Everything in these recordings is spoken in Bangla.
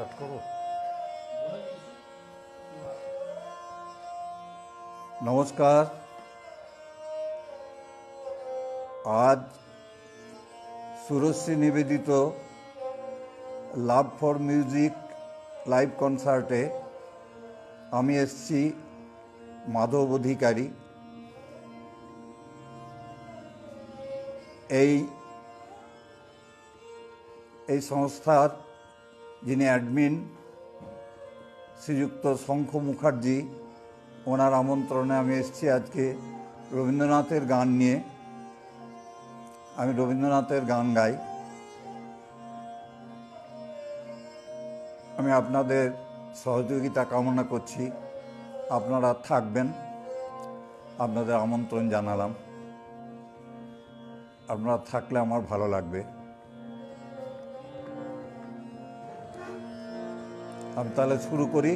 স্টার্ট করো। নমস্কার। আজ সুরশ্রী নিবেদিত লাভ ফর মিউজিক লাইভ কনসার্টে আমি এসেছি মাধব অধিকারী। এই সংস্থার যিনি অ্যাডমিন শ্রীযুক্ত শঙ্খ মুখার্জি, ওনার আমন্ত্রণে আমি এসেছি আজকে রবীন্দ্রনাথের গান নিয়ে। আমি রবীন্দ্রনাথের গান গাই। আমি আপনাদের সহযোগিতা কামনা করছি, আপনারা থাকবেন, আপনাদের আমন্ত্রণ জানালাম। আপনারা থাকলে আমার ভালো লাগবে। আমি তাহলে শুরু করি।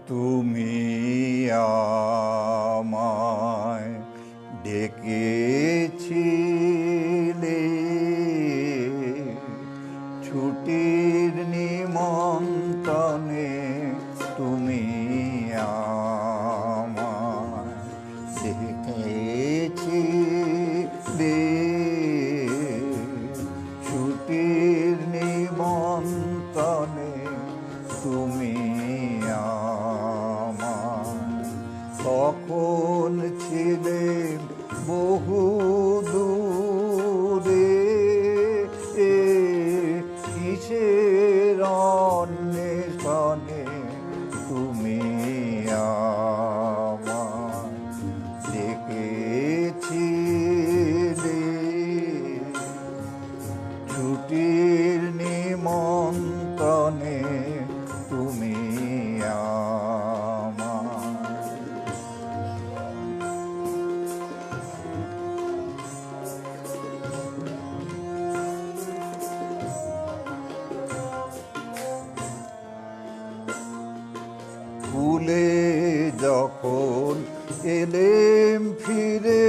তুমি আমায় ডেকেছিলে ছুটির নিমন্ত্রণে, তুমি আমায় ডেকেছিলে ছুটির নিমন্ত্রণে, তুমি তখন ছিলেন বহু দূরে, কিসের অন্বেষণে, তুমি আমায় ডেকেছিলে ছুটির নিমন্ত্রণে, তুমি ভুলে যখন এলেম ফিরে,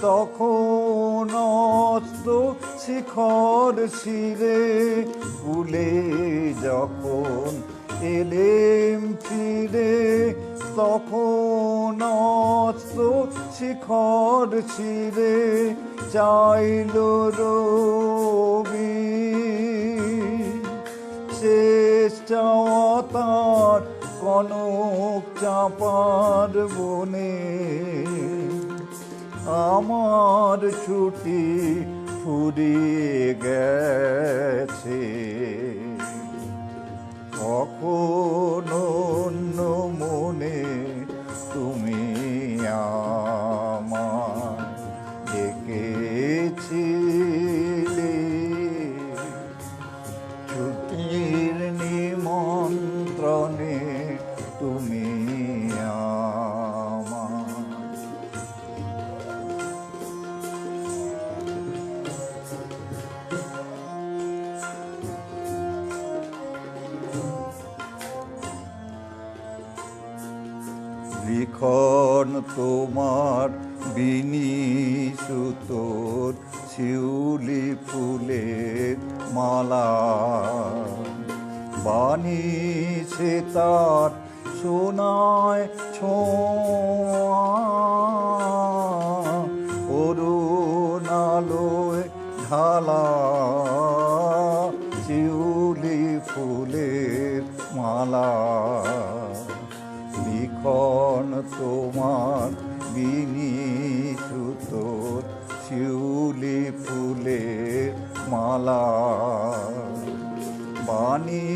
তখন অস্ত শিখর শিরে। ভুলে যখন এলেম ফিরে, তখন অস্ত শিখর শিরে। চাইল রবি শেষ চাওয়া তার কনক চাপার বনে, আমার ছুটি ফুরিয়ে গেছে। কখন অন্য মনে তুমি আমায় ডেকেছিলে ছুটির নিমন্ত্রণে, তুমি লিখন তোমার বিনিসুতোর শিউলি ফুলের মালা, বাণী সে তার সোনায় ছোঁয়া, অরুণ আলোয় ঢালা শিউলি ফুলের মালা। লিখন তোমার বিনিসুতোর শিউলি ফুলের মালা, বাণী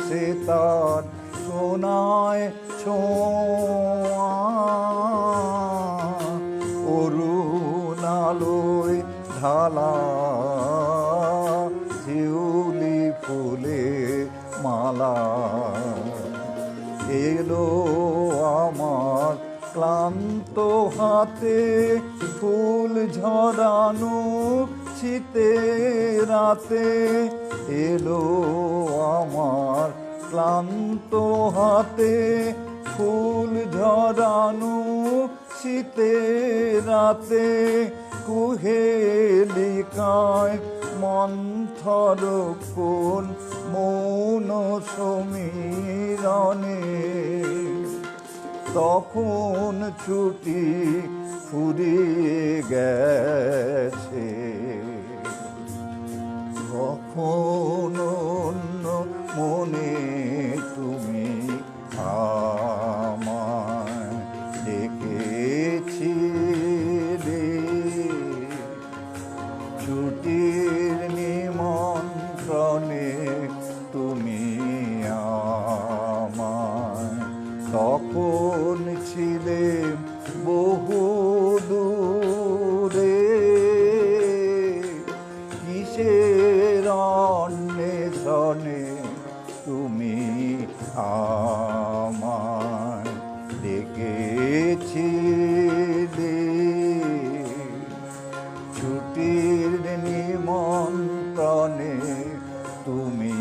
সে তার সোনায় ছোঁয়া, অরুণ আলোয় ঢালা শিউলি ফুলের মালা। এলো আমার ক্লান্ত হাতে ফুল ঝরানো শীতে রাতে, এলো আমার ক্লান্ত হাতে ফুল ঝরানো শীতে রাতে কুহেলিকায় মন্থর কোন মৌন সমীরণে তখন ছুটি ফুরিয়ে গেছে, কখন অন্য মনে তুমি আমায় ডেকেছিলে, ছুটির নিমন্ত্রণে তুমি আমায় তখন ছিলে বহু দূরে, কিসের অন্বেষণে তুমি আমায় ডেকেছিলে, ছুটির নিমন্ত্রণে তুমি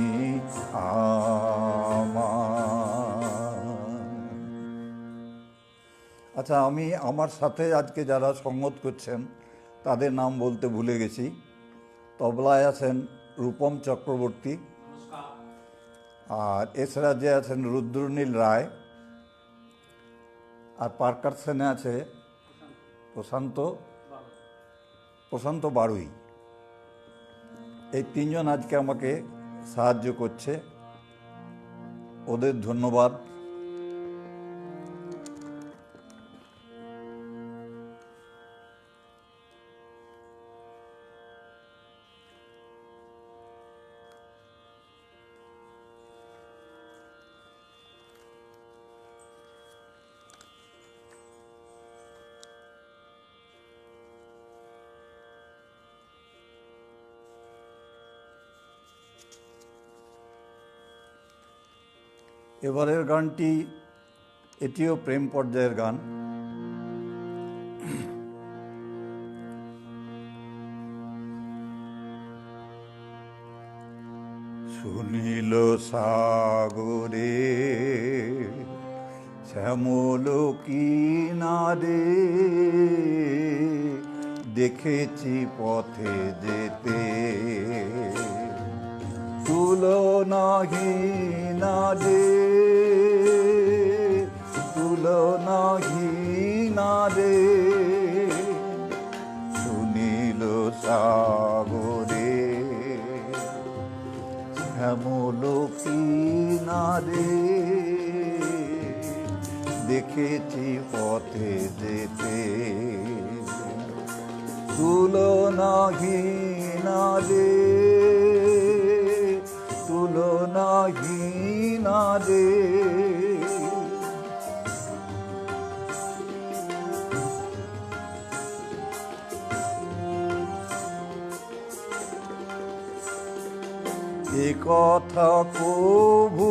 আচ্ছা, আমি আমার সাথে আজকে যারা সঙ্গত করছেন তাদের নাম বলতে ভুলে গেছি। তবলায় আছেন রূপম চক্রবর্তী, আর এছাড়া যে আছেন রুদ্রনীল রায়, আর পারকাশনে আছে প্রশান্ত বাড়ুই। এই তিনজন আজকে আমাকে সাহায্য করছে, ওদের ধন্যবাদ। এবারের গানটি এটিও প্রেম পর্যায়ের গান। সুনীল সাগরে শ্যামল কিনারে দেখেছি পথে যেতে, তুলনাহীন রে তুলনাহীন রে, সুনীল সাগরে শ্যামল কিনারে দেখেছি পথে যেতে, তুলনাহীন রে তুলনাহীন রে, এ কথা কভু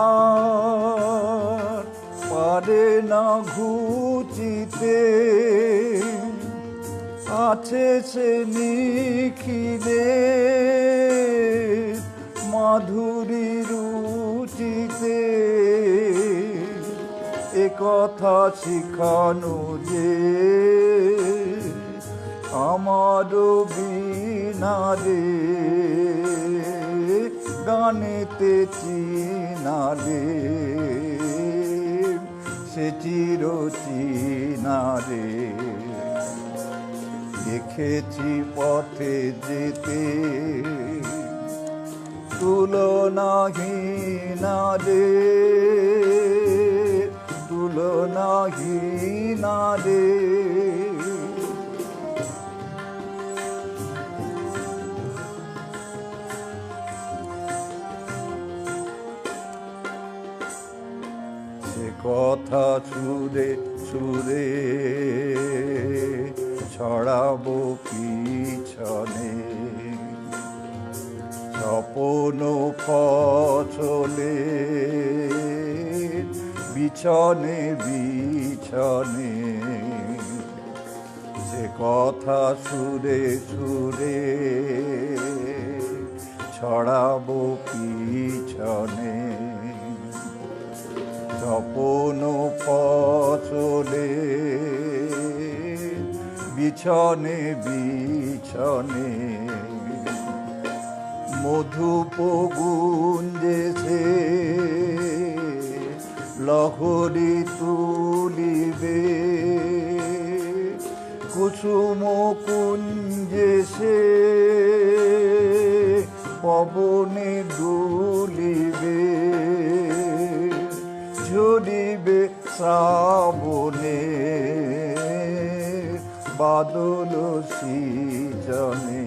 আর পারে না ঘুচিতে, আছে সে নিখিলে মাধুরী রুচিতে, এ কথা শিখানো যে আমার বিনা রে, গানেতে চিনারে সে চির চিনারে, দেখেছি পথে যেতে, তুলনাহীন রে তুলনাহীন রে, সে কথা সুরে সুরে ছড়াবো পিছনে, স্বপন ফসলে বিছনে বিছনে, সে কথা সুরে সুরে ছড়াবো পিছনে, স্বপন ফসলে বিছনে বিছনে মধুপ গুঞ্জেছে লহরী তুলিবে কুসুম কুঞ্জেছে পবনে দুলিবে ঝরিবে শ্রাবণে বাদল সৃজনে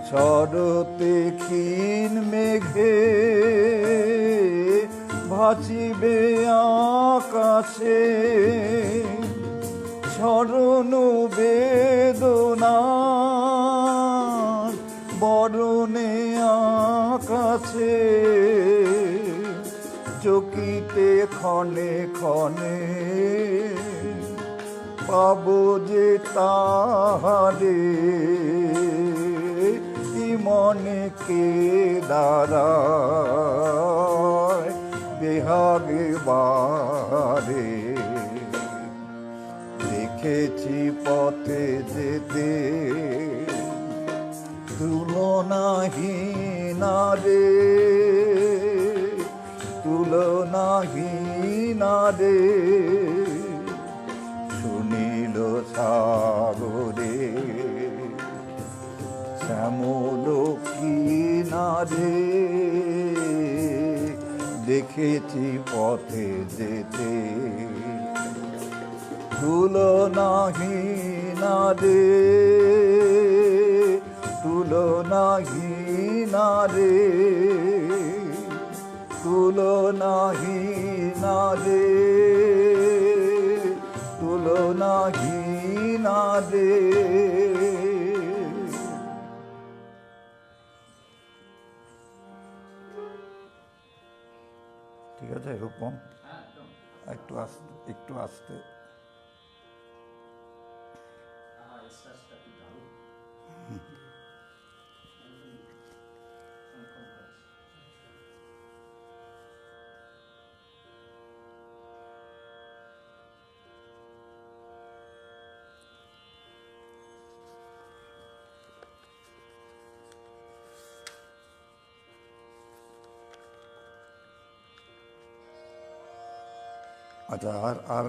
শরতে ক্ষীণ মেঘে ভাসিবে আকাশে স্মরণ বেদনার বরণে আকাশে চকিতে ক্ষণে ক্ষণে পাব যে তাহারে মনে কে দাঁড়ায় বেহাগে বারে দেখেছি পথে যেতে তুলনাহীন রে তুলনাহীন রে সুনীল সাগরে শ্যামল কিনারে দেখেছি পথে যেতে তুলনাহীন রে তুলনাহীন রে তুলনাহীন রে তুলনাহীন রে ঠিক আছে এরকম একটু আসতে আচ্ছা আর আর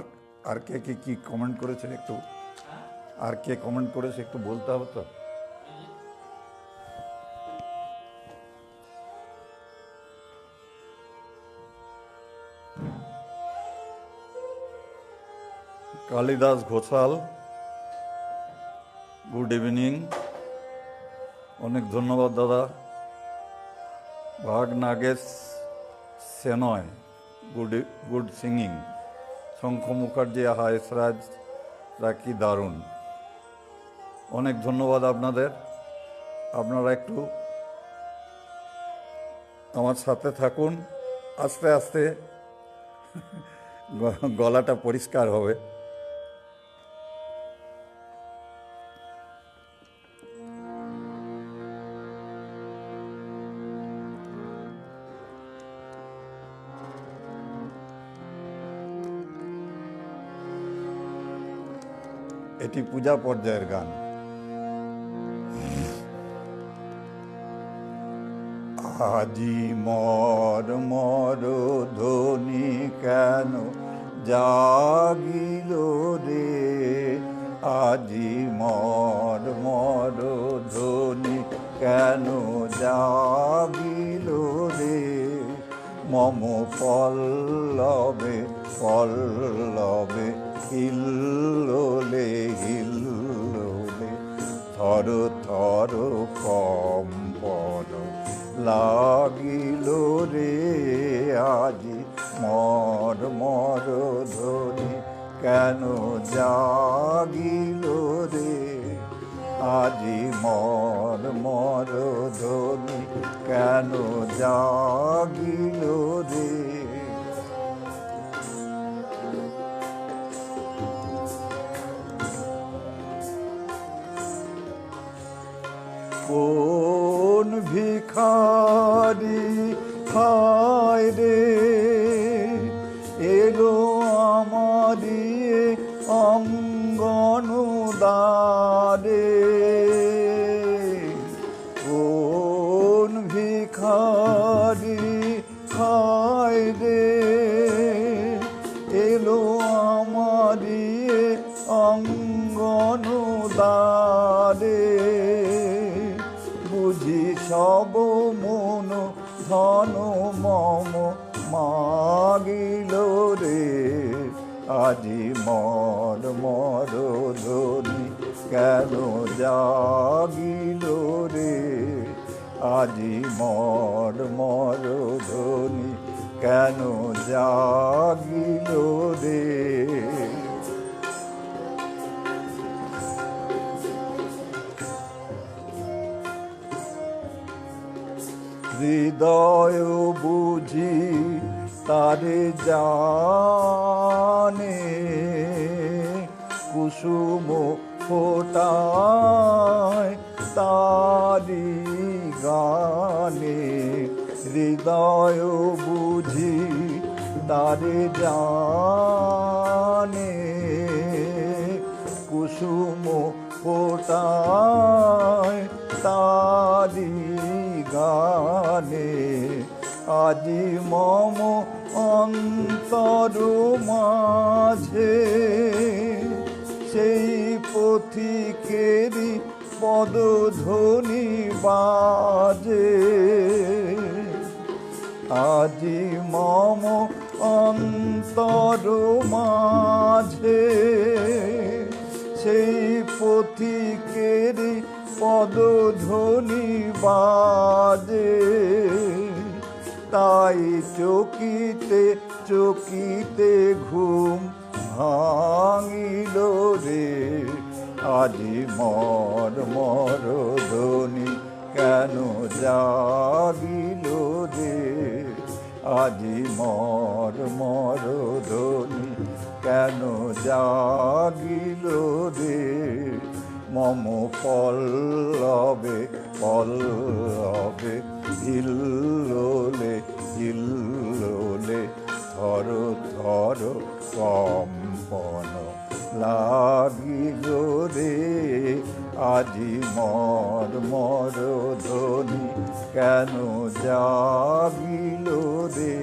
আর কে কে কি কমেন্ট করেছে একটু আর কে কমেন্ট করেছে একটু বলতে হবে তো কালিদাস ঘোষাল গুড ইভিনিং অনেক ধন্যবাদ দাদা ভাগ নাগেশ সেনয় গুড সিঙ্গিং শঙ্খ মুখার্জি আহা এসরাজ রাকি দারুণ অনেক ধন্যবাদ আপনাদের আপনারা একটু আমার সাথে থাকুন আস্তে আস্তে গলাটা পরিষ্কার হবে এটি পূজা পর্যায়ের গান আজি মর মর ধ্বনি কেন জাগিল রে আজি মর মর ধ্বনি কেন জাগিল রে মম পল্লবে পল্লবে হিল্লোলে হিল্লোলে থর থর কম্পন লাগিল রে আজি মর মর ধ্বনি কেন জাগিল রে আজি মর মর ধ্বনি কেন জাগিল রে কোন ভিখারি হায় রে এলো আমারি অঙ্গন দ্বারে কোন ভিখারি খায় রে এলো আমারি অঙ্গন দ্বারে বুঝি সব মন ধন মম মাগিল রে আজি মর মর ধ্বনি কেন জাগিল রে আজি মর মর ধ্বনি কেন জাগিল রে হৃদয় বুঝি তারে জানে কুসুম ফোটায় তারি গানে হৃদয় বুঝি তারে জানে কুসুম ফোটায় তারি গানে আজি মম অন্তর মাঝে সেই পথিকেরই পদধ্বনি বাজে আজি মম অন্তর মাঝে সেই পথিকেরই পদধ্বনি বাজে তাই চকিতে চকিতে ঘুম ভাঙিল রে আজি মর মর ধ্বনি কেন জাগিল রে আজি মর মর ধ্বনি কেন জাগিল রে মম পল্লবে পল্লবে হিল্লোলে হিল্লোলে থর থর কম্পন লাগিল রে আজি মর মর ধ্বনি কেন জাগিল রে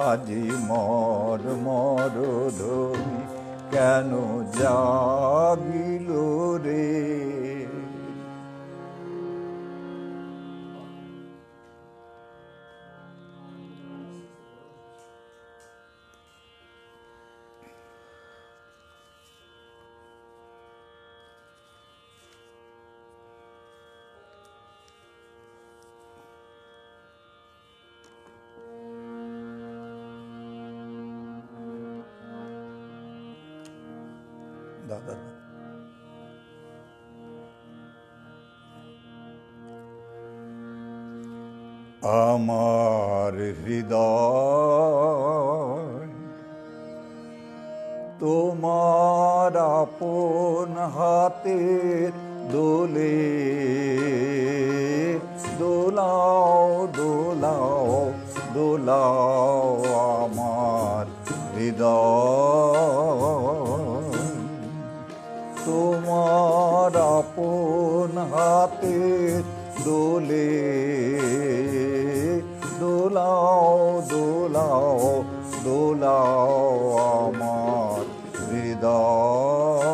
আজি মর মর ধ্বনি কেন জাগিল রে দাদা আমার হৃদয় তোমার আপন হাতের দোলে দোলাও দোলাও দোলাও আমার হৃদয় তোমার আপন হাতের দোলে দোলাও দোলাও দোলাও আমার হৃদয়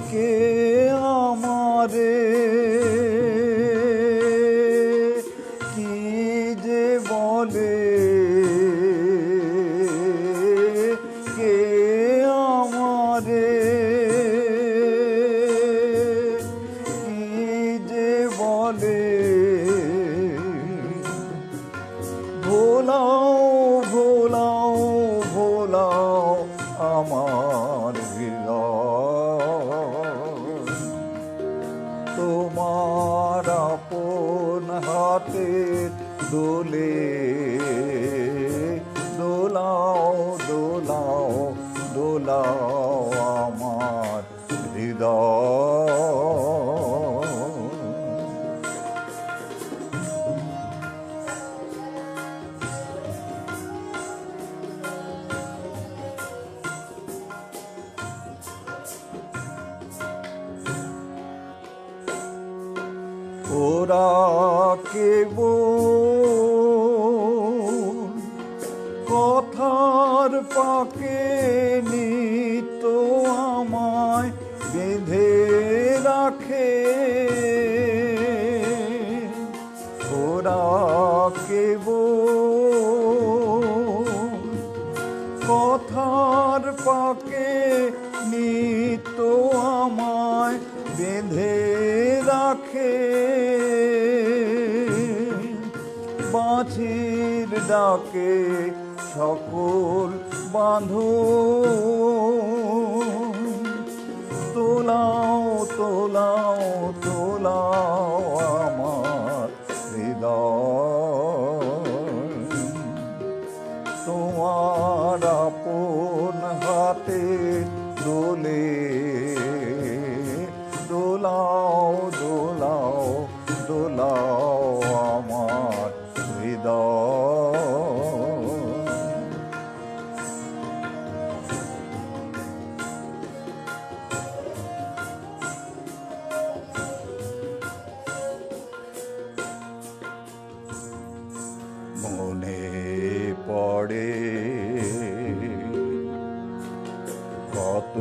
কে আমারে কি যে বলে ভোলাও ভোলাও ভোলাও আমার হৃদয় তোমার আপন হাতের দোলে দোলাও দোলাও দোলাও আমার হৃদয় ওরা কেবল কথার পাকে নিত আমায় বেঁধে রাখে, ওরা কেবল কথার পাকে নিত আমায় বেঁধে রাখে, বাঁশির ডাকে সকল বাঁধন তোলাও তোলাও তোলাও আমার হৃদয়, তোমার আপন হাতে দোলে দোলাও দোলাও দোলাও আমার হৃদয়। মনে পড়ে কত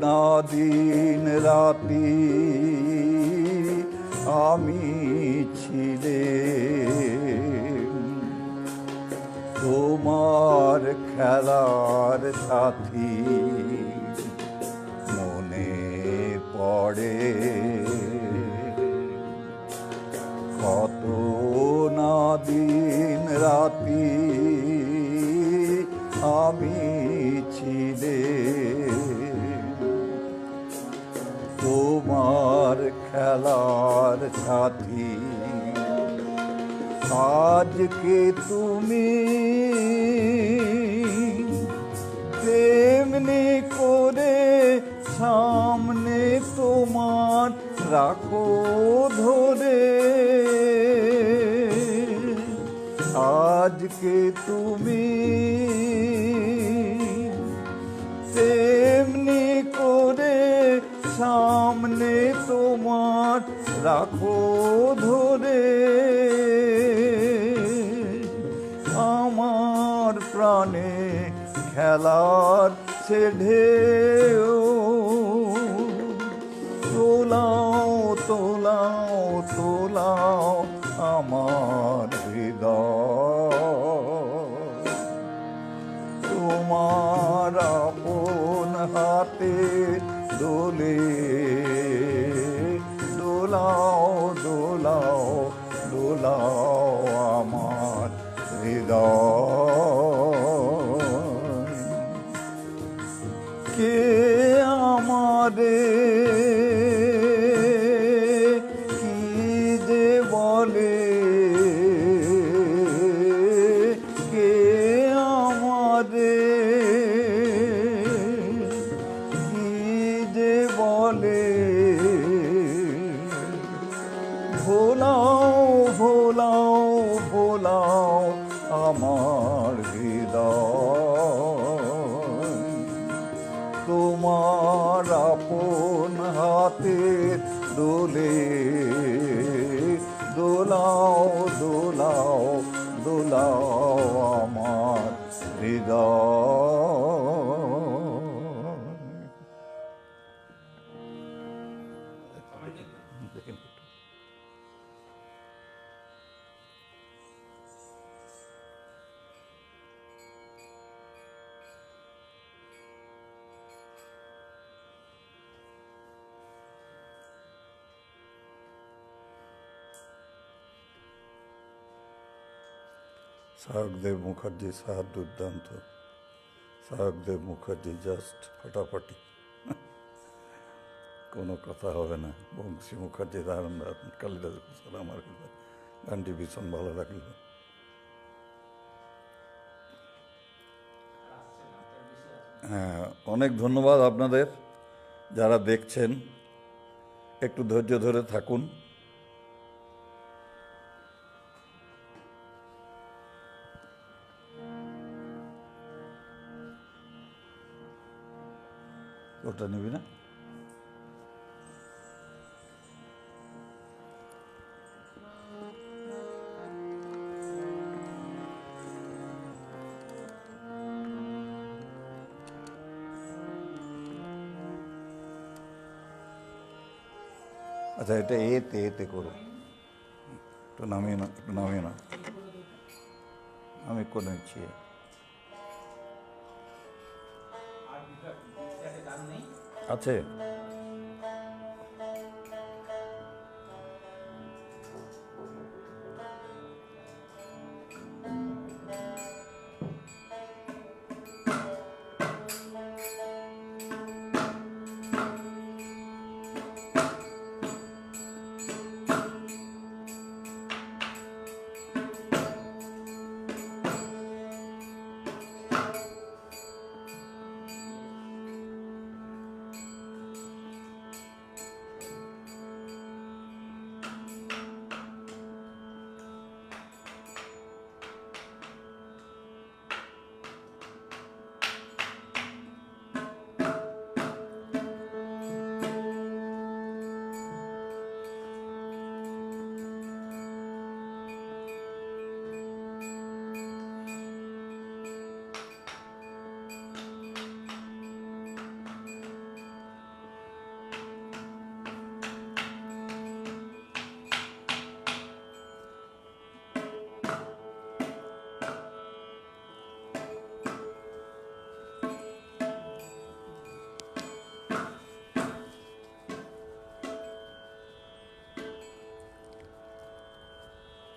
না দিন রাতি আমি ছিলে তোমার খেলার সাথী, মনে পড়ে কত না দিন রাতি আমি ছিলে তোমার খেলার সাথী। আজকে তুমি তেমনি করে সামনে তোমার রাখো ধরে, আজকে তুমি তেমনি করে সামনে তোমার রাখো ধরে, আমার প্রাণে খেলার সে ঢেউ তোলাও তোলাও তোলাও আমার হৃদয়, তোমার আপন হাতে দোলে দোলাও দোলাও দোলাও আমার হৃদয়। কে আমারে কি যে বলে, কে আমারে কি যে বলে, ভোলাও ভোলাও ভোলাও আমার হৃদয়, তোমার আপন হাতে দোলে দোলাও দোলাও দোলাও আমার হৃদয়। সায়কদেব মুখার্জি স্যার দুর্দান্ত, সায়কদেব মুখার্জি জাস্ট ফাটাফাটি, কোনো কথা হবে না। বংশী মুখার্জি দারুণ দারুণ, কালিদাস ঘোষাল আমার কাছে গানটি ভীষণ ভালো লাগলো। হ্যাঁ, অনেক ধন্যবাদ আপনাদের যারা দেখছেন, একটু ধৈর্য ধরে থাকুন। ওটা নিবি না? আচ্ছা, এটা এতে এতে করো, একটু নামিয়ে না, একটু নামিয়ে না, আমি করে নিচ্ছি। আছে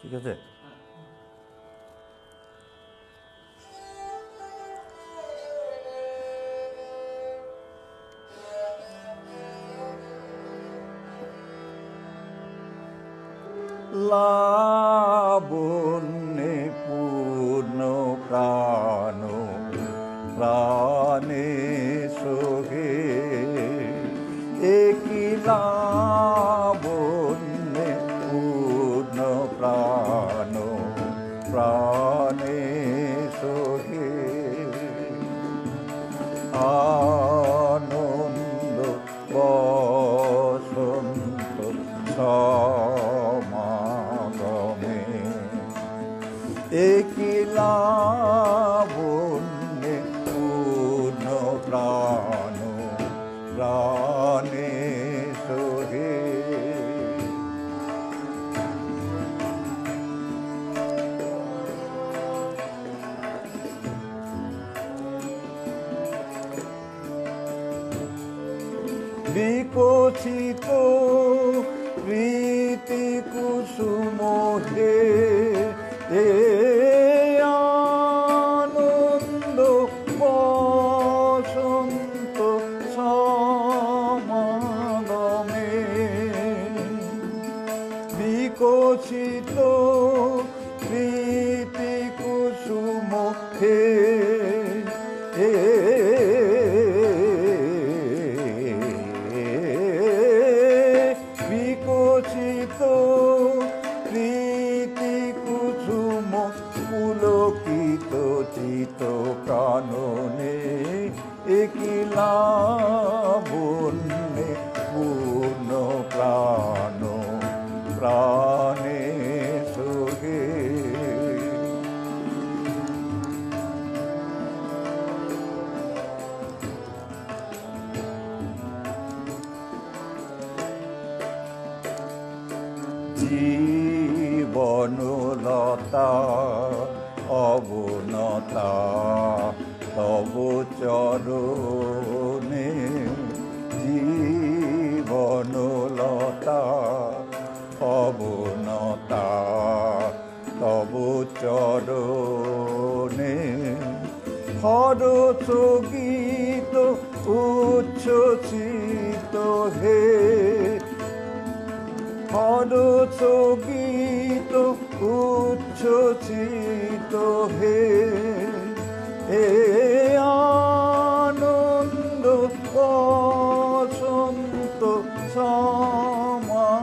ঠিক আছে। লাবণ্যে পূর্ণ প্রাণ প্রাণে সোহে, একই লাবণ্যে পূর্ণ প্রাণ প্রাণে সোহে, আনন্দ বসন্ত সমাগমে, একই লাবণ্যে পূর্ণ প্রাণ প্রাণে সোহে। বিকশিত প্রীতি কুসুম হে, এ আনন্দ বসন্ত সমাগমে, বিকশিত প্রীতি কুসুম হে, এ বিকশিত প্রীতি কুসুম পুলকিত চিত কাননে, একই লাবণ্যে পূর্ণ প্রাণ প্রাণে সোহে। জীবনলতা অবনতা তব চরণে, জীবনলতা অবনতা তব চরণে, হরস গীত উচ্ছ্বসিত হে, হরস গীত উচ্ছ্বসিত হে, এ আনন্দ বসন্ত সমাগমে,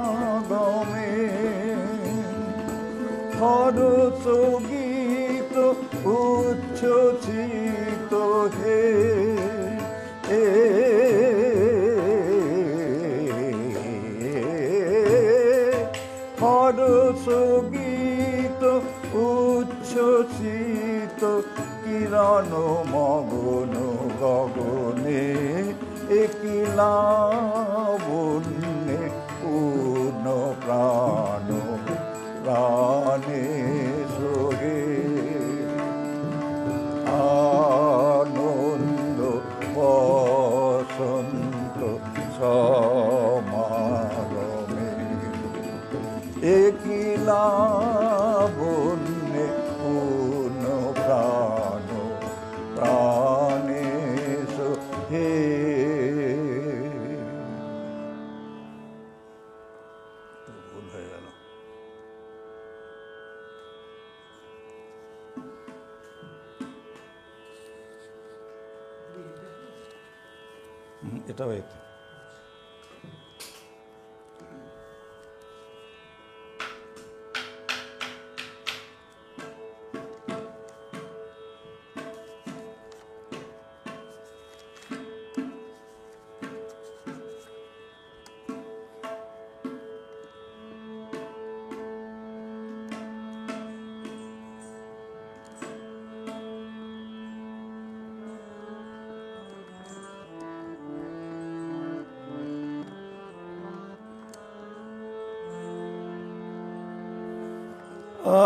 হরস গীত উচ্ছ্বসিত হে, এ হরস গীত উচ্ছ্বসিত কিরণ মগন গগনে, একই লাবণ্যে এটাও এতে।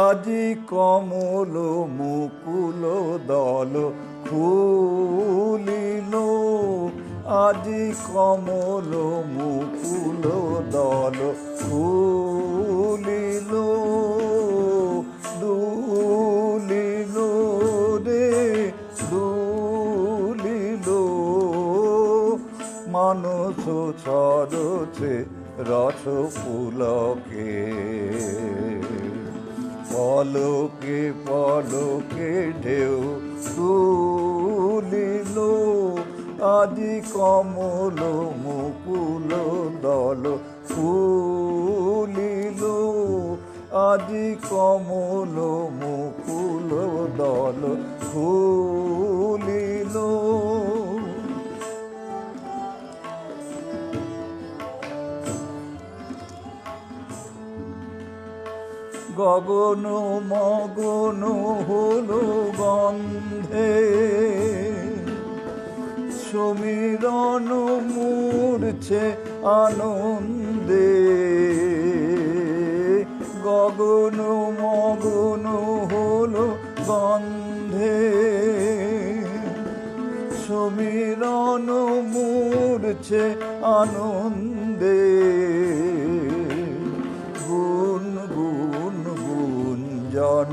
আজি কমল মুকুল দল খুলিল, আজি কমল মুকুল দল খুলিল, দুলিল রে দুলিল, মানস সরসে রস পুলকে, পলকে পলকে ঢেউ তুলিল, আজি কমল মুকুল দল ফুলিল, আজি কমল মুকুল দল ফুলিল। গগন মগন হলো গন্ধে, সমীরণ মূর্ছে আনন্দে, গগন মগন হলো গন্ধে, সমীরণ মূর্ছে আনন্দে, গুণ গুণ গুঞ্জন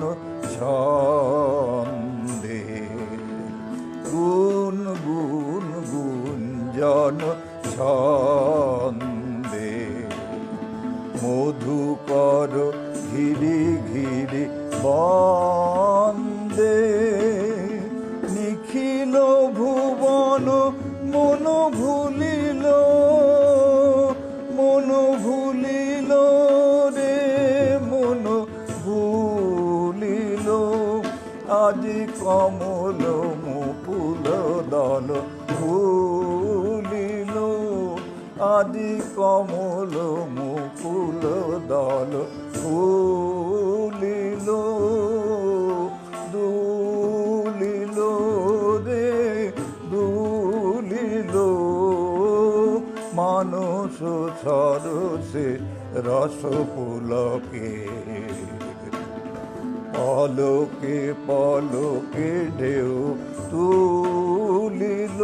ছন্দে, গুণ গুণ গুঞ্জন ছন্দে, মধুকর ঘিরি ঘিরি বন্দে, নিখিল ভুবন মন ভুলিল, মন ভুলিল রে মন ভুলিল, আজি কমল মুকুল দল ফুলিল, আজি কমল মুকুল দল ফুলিল, দুলিল রে দুলিল, মানস সরসে রস পুলকে, পলকে পলকে ঢেউ তুলিল,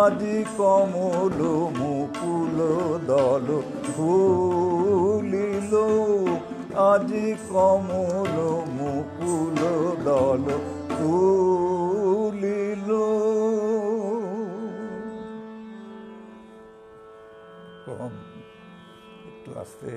আজি কমল মুকুল দল ফুলিল, আজি কমল মুকুল দল ফুলিল। কম একটু আস্তে।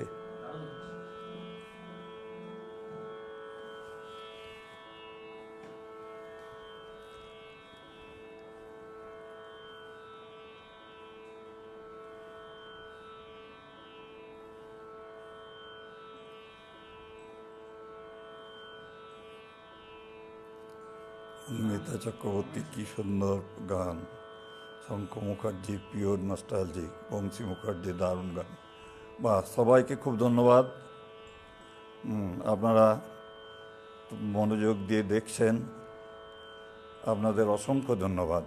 মিতা চক্রবর্তী কি সুন্দর গান, শঙ্কর মুখার্জি পিওর নস্টালজিক, বংশী মুখার্জি দারুণ গান। বা সবাইকে খুব ধন্যবাদ, আপনারা মনোযোগ দিয়ে দেখছেন, আপনাদের অসংখ্য ধন্যবাদ।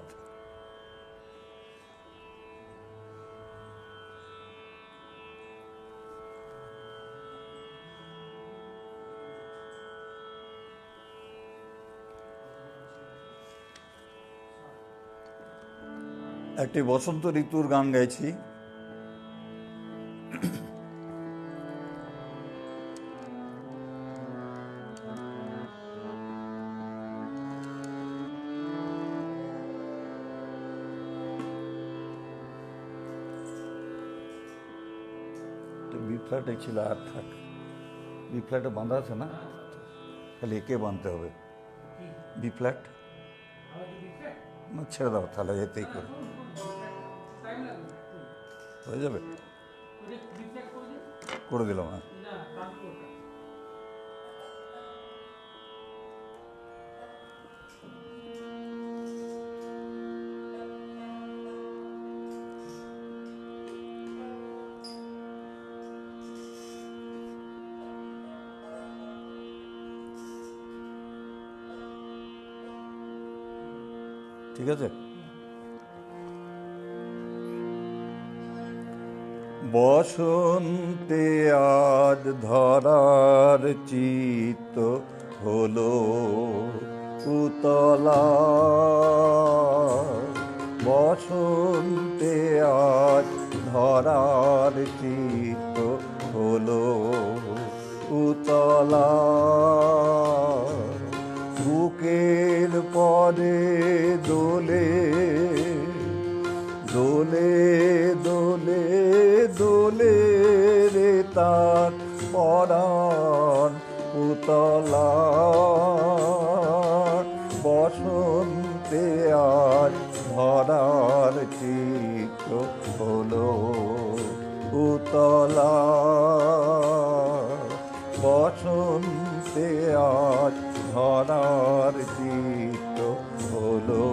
একটি বসন্ত ঋতুর গান গাইছি। বি ফ্ল্যাটে ছিল, আর থাক, বি ফ্ল্যাটে বাঁধা আছে না, খালি একে বাঁধতে হবে। বি ফ্ল্যাট ছেড়ে দাও তাহলে, এতেই করে। হয়ে যাবে, করে দিলাম। হ্যাঁ, ঠিক আছে। বসন্তে আজ ধরার চিত্ত হলো উতলা, বসন্তে আজ ধরার চিত্ত হলো উতলা, বুকের পরে দোলে দোলে দোলে দোলে রে তার পরাণ উতলা, বসন্তে আজ ধরার চিত্ত হলো উতলা, বসন্তে আজ ধরার চিত্ত হলো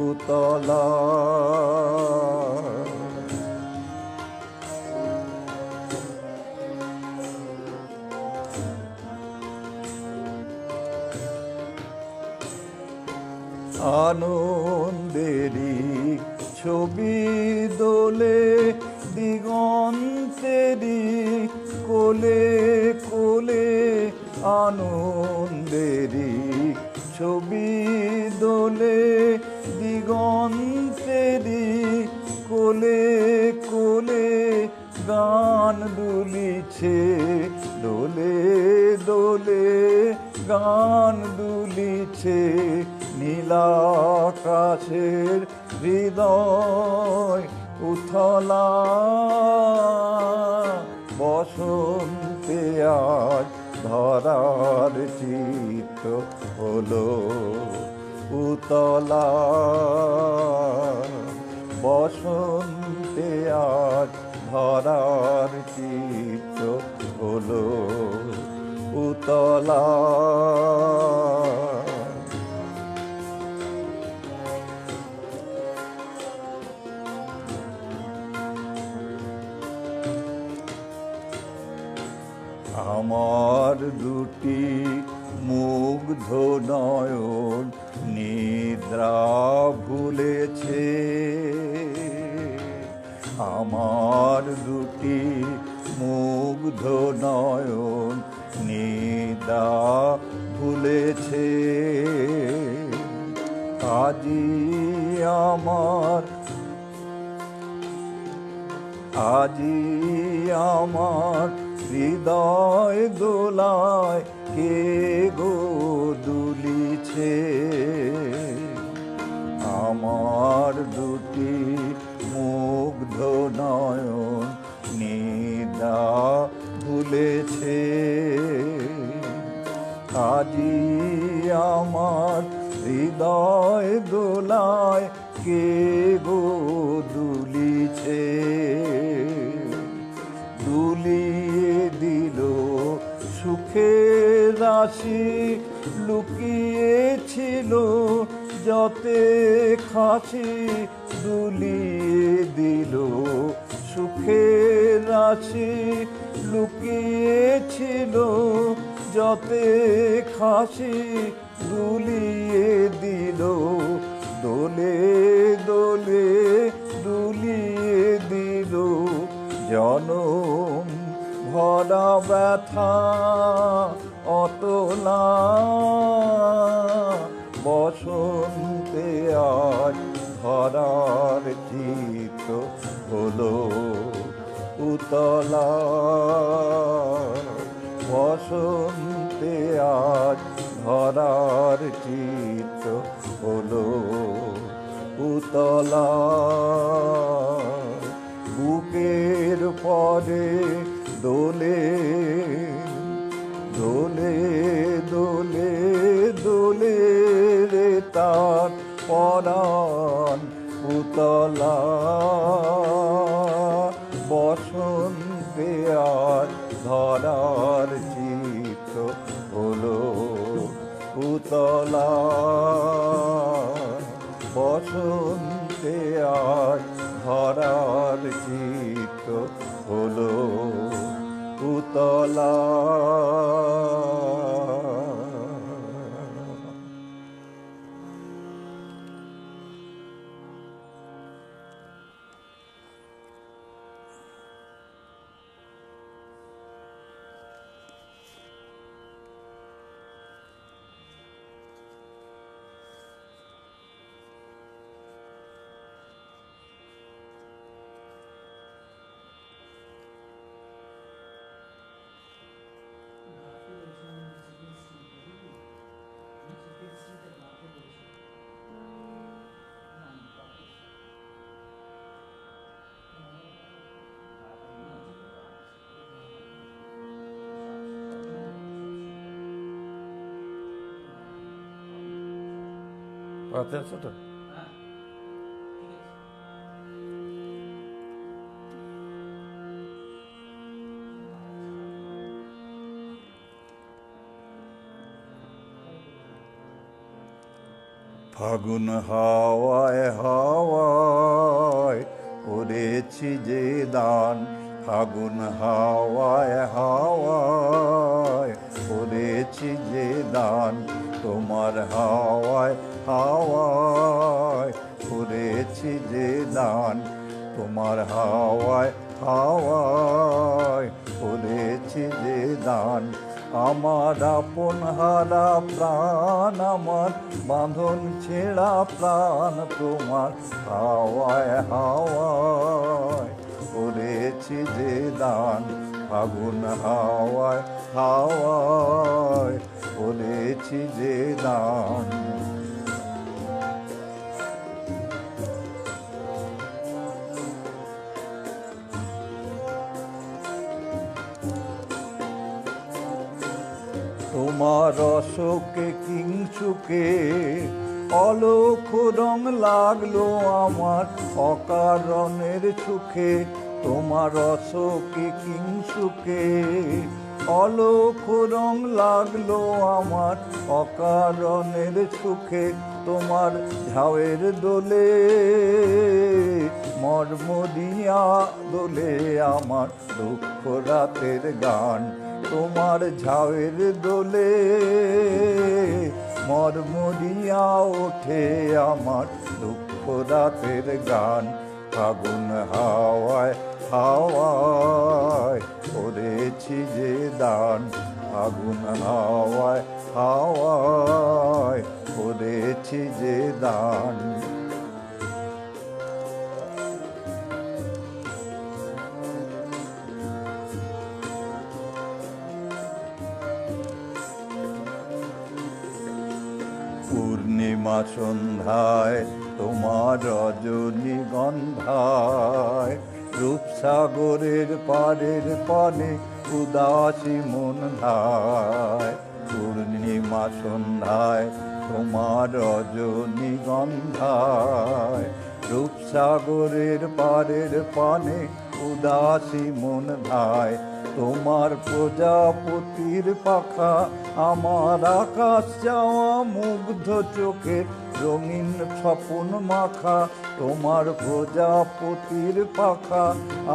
উতলা। আনন্দেরই ছবি দোলে দিগন্তেরই কোলে কোলে, আনন্দেরই ছবি দোলে দিগন্তেরই কোলে কোলে, গান দুলিছে দোলে দোলে গান দুলিছে, নীলাকাশের হৃদয় উথলা, বসন্তে আজ ধরার চিত্ত হলো উতলা, বসন্তে আজ ধরার চিত্ত হলো উতলা। আমার দুটি মুগ্ধ নয়ন নিদ্রা ভুলেছে, আমার দুটি মুগ্ধ নয়ন নিদ্রা ভুলেছে, আজি আমার আজি আমার হৃদয় দোলায় কে গো দুলিছে, আমার দুটি মুগ্ধ নয়ন নিদ্রা ভুলেছে, আজি আমার হৃদয় দোলায় কে গো দুলিছে, দুলিয়ে দিল সুখের রাশি লুকিয়েছিল যতে খাসি, দুলিয়ে দিল সুখের রাশি লুকিয়েছিল যতে খাসি, দুলিয়ে দিল দোলে দোলে দুলিয়ে দিল, জনম ভরা ব্যথা অতলা, বসন্তে আজ ধরার চিত্ত হলো উতলা, বসন্তে আজ ধরার চিত্ত হলো উতলা, বুকের পরে দোলে দোলে দোলে দোলে রে তার পরাণ পুতলা বসন্তে আজ ধরার চিত্ত হলো পুতলা বসন্তে আজ ধরার চিত্ত হলো পুতলা। পাতে আছে তো? ফাগুন হাওয়ায় হাওয়ায় করেছি যে দান, ফাগুন হাওয়ায় হাওয়ায় করেছি যে দান, তোমার হাওয়ায় হাওয়ায় করেছি যে দান, তোমার হাওয়ায় হাওয়ায় করেছি যে দান। আমার আপন হারা প্রাণ, আমার বাঁধন ছেঁড়া প্রাণ, তোমার হাওয়ায় হাওয়ায় করেছি যে দান, ফাগুন হাওয়ায় হাওয়ায় করেছি যে দান। তোমার অশোকে কিংসুকে অলৌখ রং লাগলো আমার অকারণের সুখে, তোমার অশোকে কিংসুকে অলৌখ রং লাগলো আমার অকারণের সুখে, তোমার ঝাউয়ের দোলে মর্মদিয়া দোলে আমার দুঃখ রাতের গান, তোমার ঝাউয়ের দোলে মর্মরিয়া ওঠে আমার দুঃখ রাতের গান, ফাগুন হাওয়ায় হাওয়ায় করেছি যে দান, ফাগুন হাওয়ায় হাওয়ায় করেছি যে দান। পূর্ণিমা সন্ধ্যায় তোমার রজনীগন্ধায়, রূপসাগরের পাড়ের পানে উদাসী মন ধায়, পূর্ণিমা সন্ধ্যায় তোমার রজনীগন্ধায়, রূপসাগরের পাড়ের পানে উদাসী মন ধায়, তোমার প্রজাপতির পাখা আমার আকাশ চাওয়া মুগ্ধ চোখে রঙিন স্বপন মাখা, তোমার প্রজাপতির পাখা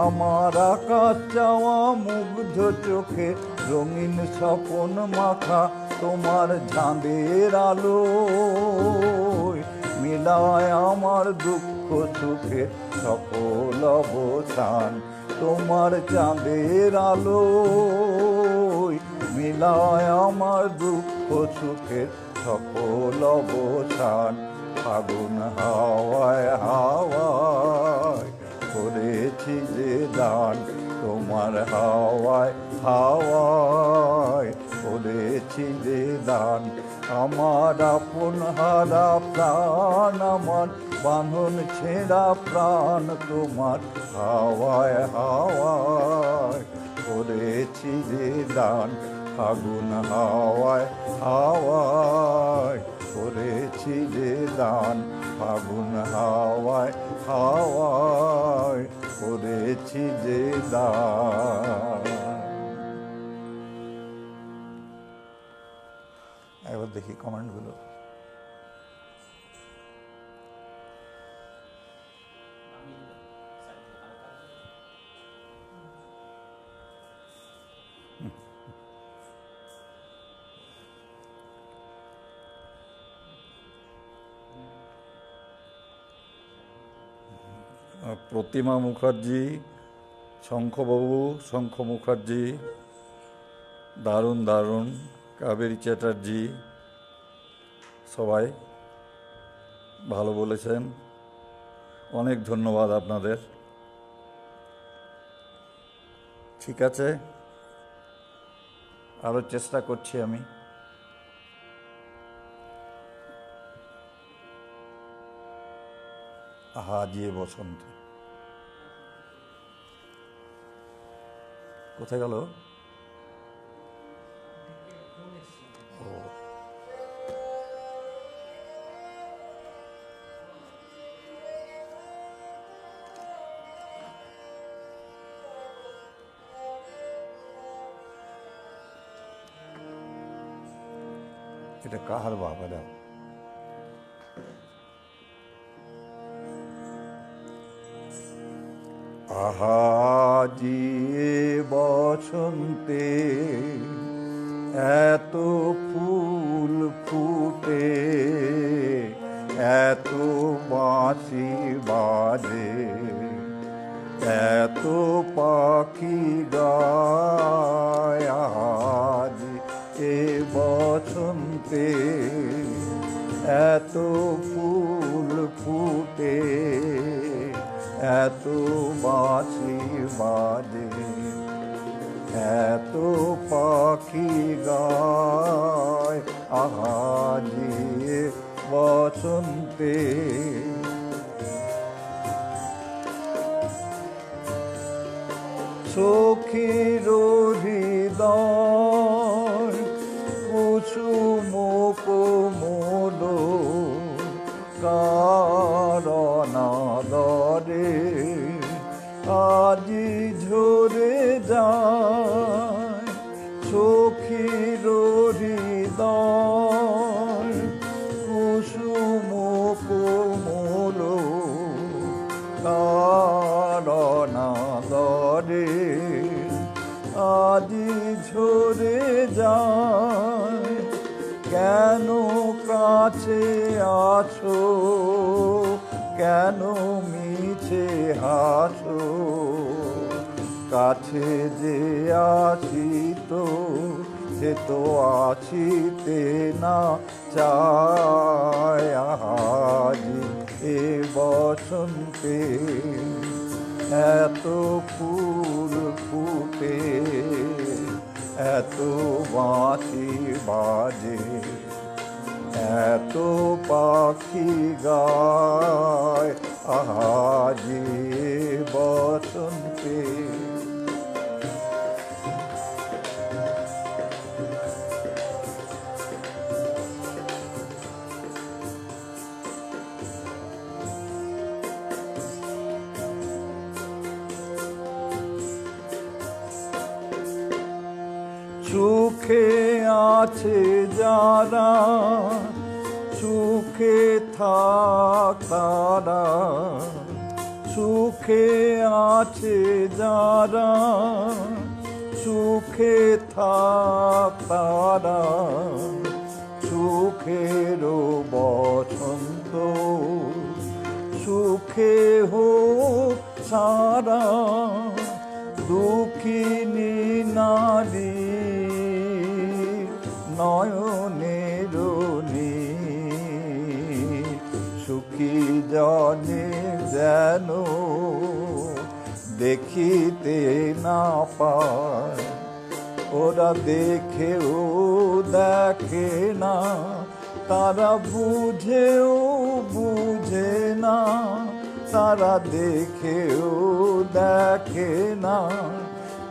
আমার আকাশ চাওয়া মুগ্ধ চোখে রঙিন স্বপন মাখা, তোমার ঝাঁদের আলো মিলায় আমার দুঃখ সুখে সকল অবসান, তোমার চাঁদের আলো মিলায় আমার দুঃখ সুখের সকল অবসান, ফাগুন হাওয়ায় হাওয়ায় করেছি যে দান, তোমার হাওয়ায় হাওয়ায় করেছি যে দান। আমার আপন হারা প্রাণ, আমার বাঁধন ছেঁড়া প্রাণ, তোমার হাওয়ায় হাওয়ায় করেছি যে দান, ফাগুন হাওয়ায় হাওয়ায় করেছি যে দান, ফাগুন হাওয়ায় হাওয়ায় করেছি যে দান। একবার দেখি কমেন্টগুলো। প্রতিমা মুখার্জি, শঙ্খবাবু, শঙ্খ মুখার্জি, দারুণ দারুণ। কাবেরী চ্যাটার্জি, সবাই ভালো বলেছেন, অনেক ধন্যবাদ আপনাদের। ঠিক আছে, আরও চেষ্টা করছি আমি। হাজিয়ে বসন্ত কোথায় গেল? ও, এটা কাহার বাবা দাও? আহাজি বসন্তে এত ফুল ফুটে, এত বাঁশি বাজে, এত পাখি গায়। আহাজি এ বসন্তে এত ফুল ফুটে, এত বাঁশি বাজে, এত পাখি গায়। আহাজি বসন্তে সখীর হৃদয় কুসুম কোমল, কারণাদরে আজি ঝরে যায়। সখীর হৃদয় কুসুম কোমল, কারণাদরে আজি ঝরে যায়। কেন কাছে আছো, কেন মিছে হাসো, কাছে যে আসিত সে তো আসিতে না চায়। আহাজি এ বসন্তে এত ফুল ফুটে, এত বাঁশি বাজে, এত পাখি গায়। আহাজি বসন্তে সুখে আছে যারা, সুখে থাক তারা, সুখে আছে যারা, সুখে থাক তারা। সুখের বসন্ত সুখে হোক সারা, দুঃখিনী নারী নয়নের সুখী জনে যেন দেখিতে না পায়। ওরা দেখেও দেখে না, তারা বুঝেও বুঝে না, তারা দেখেও দেখে না,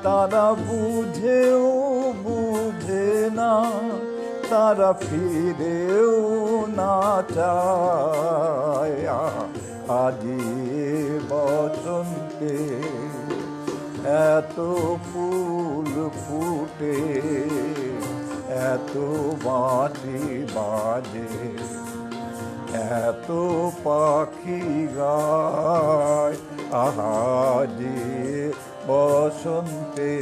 তারা বুঝেও বুঝে না, তারা ফিরেও না চায়। আজি বসন্তে এত ফুল ফুটে, এত বাঁশি বাজে, এত পাখি গায়, আহাজি বসন্তে,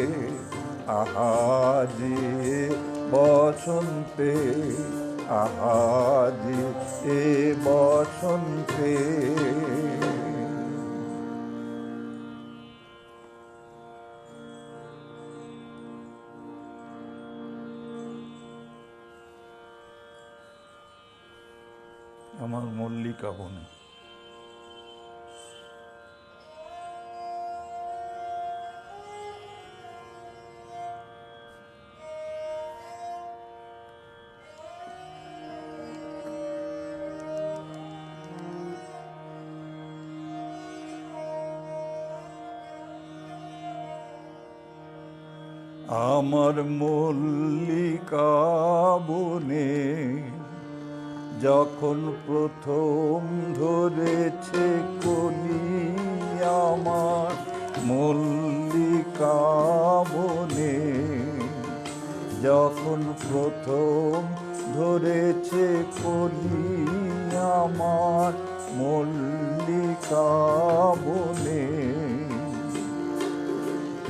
আহাজি বসন্তে, আহাজি এ বসন্তে। আমার মল্লিকা বনে। আমার মল্লিকা বনে যখন প্রথম ধরেছে কলি, আমার মল্লিকা বনে যখন প্রথম ধরেছে কলি, আমার মল্লিকা বনে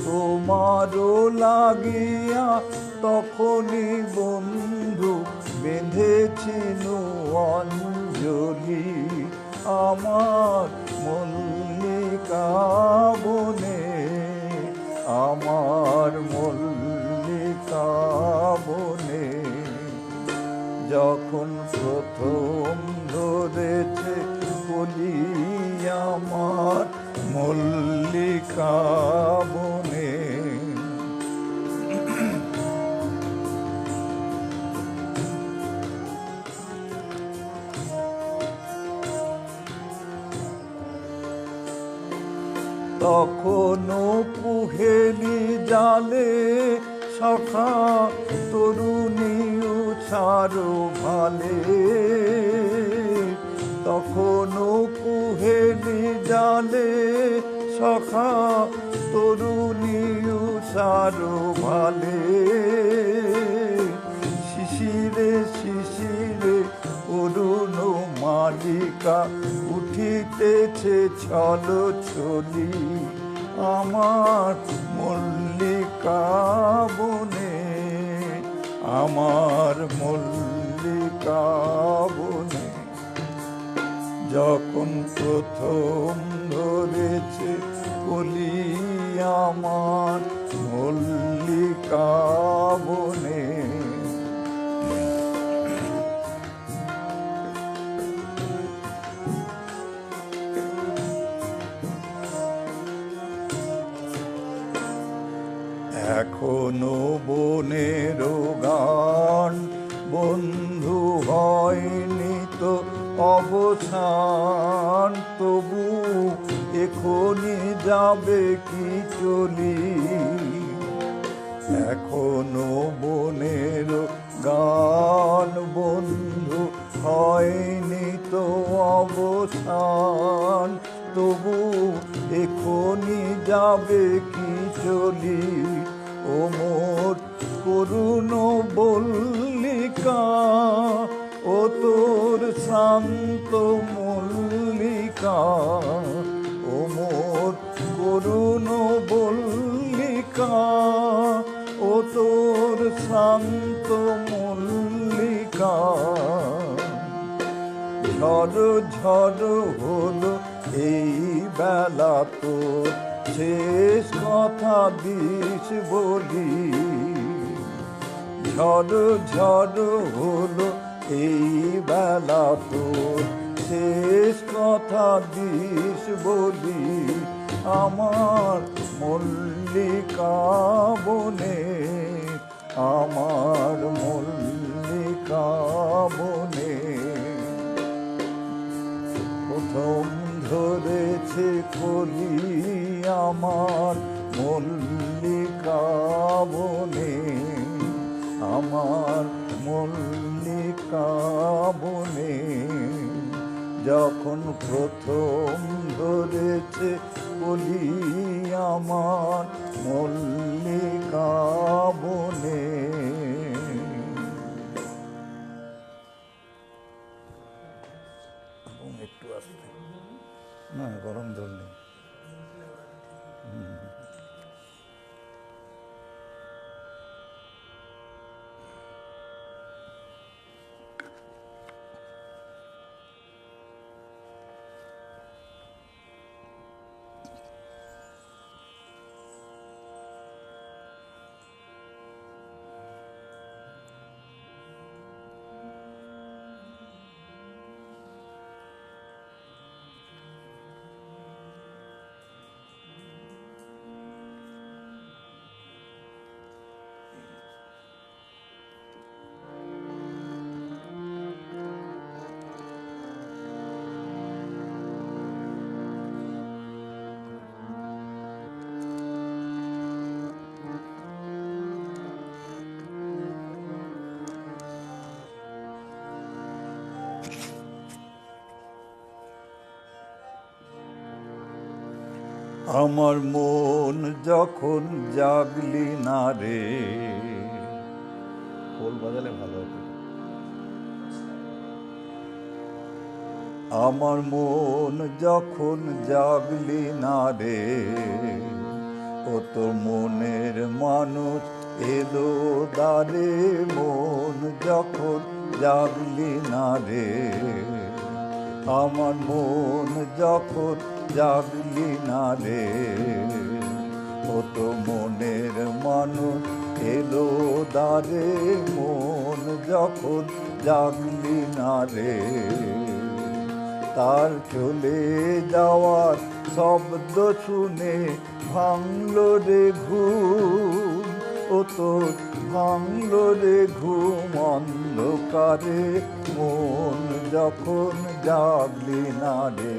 তোমারও লাগিয়া তখনই বন্ধু বেঁধেছিল অঞ্জলি, আমার মল্লিকা বনে, আমার মল্লিকা বনে যখন প্রথম ধরেছে কলি, আমার মল্লিকা বনে। তখনও কুহেলি জালে সখা তরুণী উছারো ভালে, তখনও কুহেলি জালে সখা তরুণী উছারো ভালে, শিশিরে শিশিরে অরুণ মালিকা উঠিতেছে ছল ছলি, আমার মল্লিকা বনে, আমার মল্লিকা বনে যখন প্রথম ধরেছে কলি, আমার মল্লিকা বনে। এখনো বনের গান বন্ধু হয়নি তো অবসান, তবু এখনই যাবে কি চলি, এখনো বনের গান বন্ধু হয়নি তো অবসান, তবু এখনই যাবে কি চলি, ও মোর করুণ মল্লিকা, ও তোর শান্ত মল্লিকা, ও মোর করুণ মল্লিকা, ও তোর শান্ত মল্লিকা। ঝড় ঝড় হলো এই বেলা তোর শেষ কথা দিস বলি, ঝড় ঝড় হলো এই বেলা তোর শেষ কথা দিস বলি, আমার মল্লিকা বনে, আমার মল্লিকা বনে প্রথম ধরেছে কলি, আমার মল্লিকা বনে, আমার মল্লিকা বনে যখন যখন প্রথম ধরেছে বলি আমার মল্লিকা বনে। একটু আসতে না, গরম জল নেই। আমার মন যখন জাগলি না রে, খোল বাজালে ভালো হতো। আমার মন যখন জাগলি না রে, ও তো মনের মানুষ এলো দ্বারে। মন যখন জাগলি না রে, আমার মন যখন জাগলি না রে, ও তো মনের মানুষ এলো দ্বারে। মন যখন জাগলি না রে, তার চলে যাওয়ার শব্দ শুনে ভাঙলো রে ঘুম। ও তো ভাঙলো রে ঘুম অন্ধকারে, মন যখন জাগলি না রে।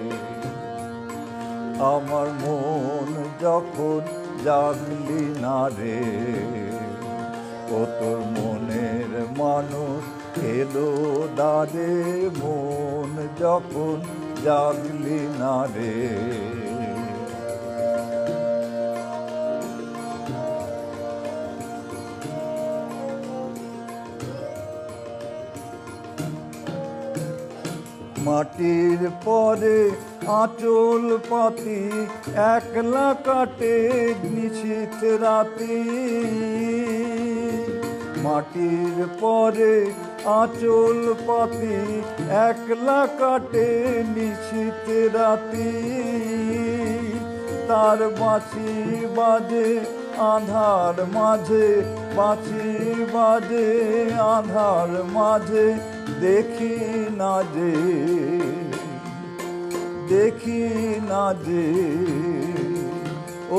আমার মন যখন জাগলি না রে, ও তোর মনের মানুষ এলো দ্বারে। মন যখন জাগলি না রে, মাটির পরে আঁচল পাতি একলা কাটে নিশীথ রাতি। মাটির পরে আঁচল পাতি একলা কাটে নিশীথ রাতি। তার বাঁশি বাজে আধার মাঝে, বাঁশি বাজে আধার মাঝে। দেখি না যে, দেখি না যে,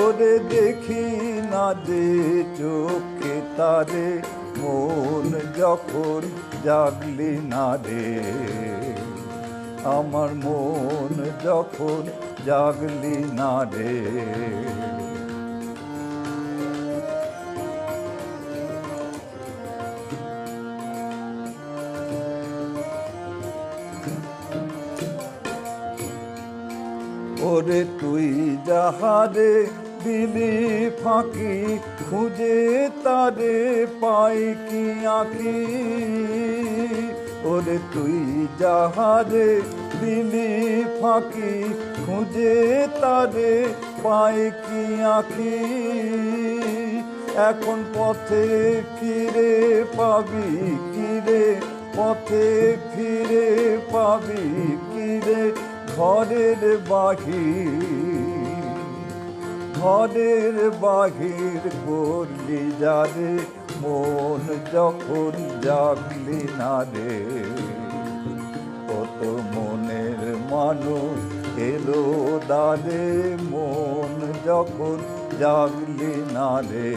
ওরে দেখি না যে চোখে তারে। মন যখন জাগলি না রে, আমার মন যখন জাগলি না রে। ওরে তুই যাহারে দিলি ফাঁকি, খুঁজে তারে পাই কি আঁকি। ওরে তুই যাহারে দিলি ফাঁকি, খুঁজে তারে পাই কি আঁকি। এখন পথে ফিরে পাবি কিরে, পথে ফিরে পাবি কিরে। ঘরের বাহির, ঘরের বাহির করলি যারে। মন যখন জাগলি না রে, কত মনের মানুষ এলো দ্বারে। মন যখন জাগলি না রে,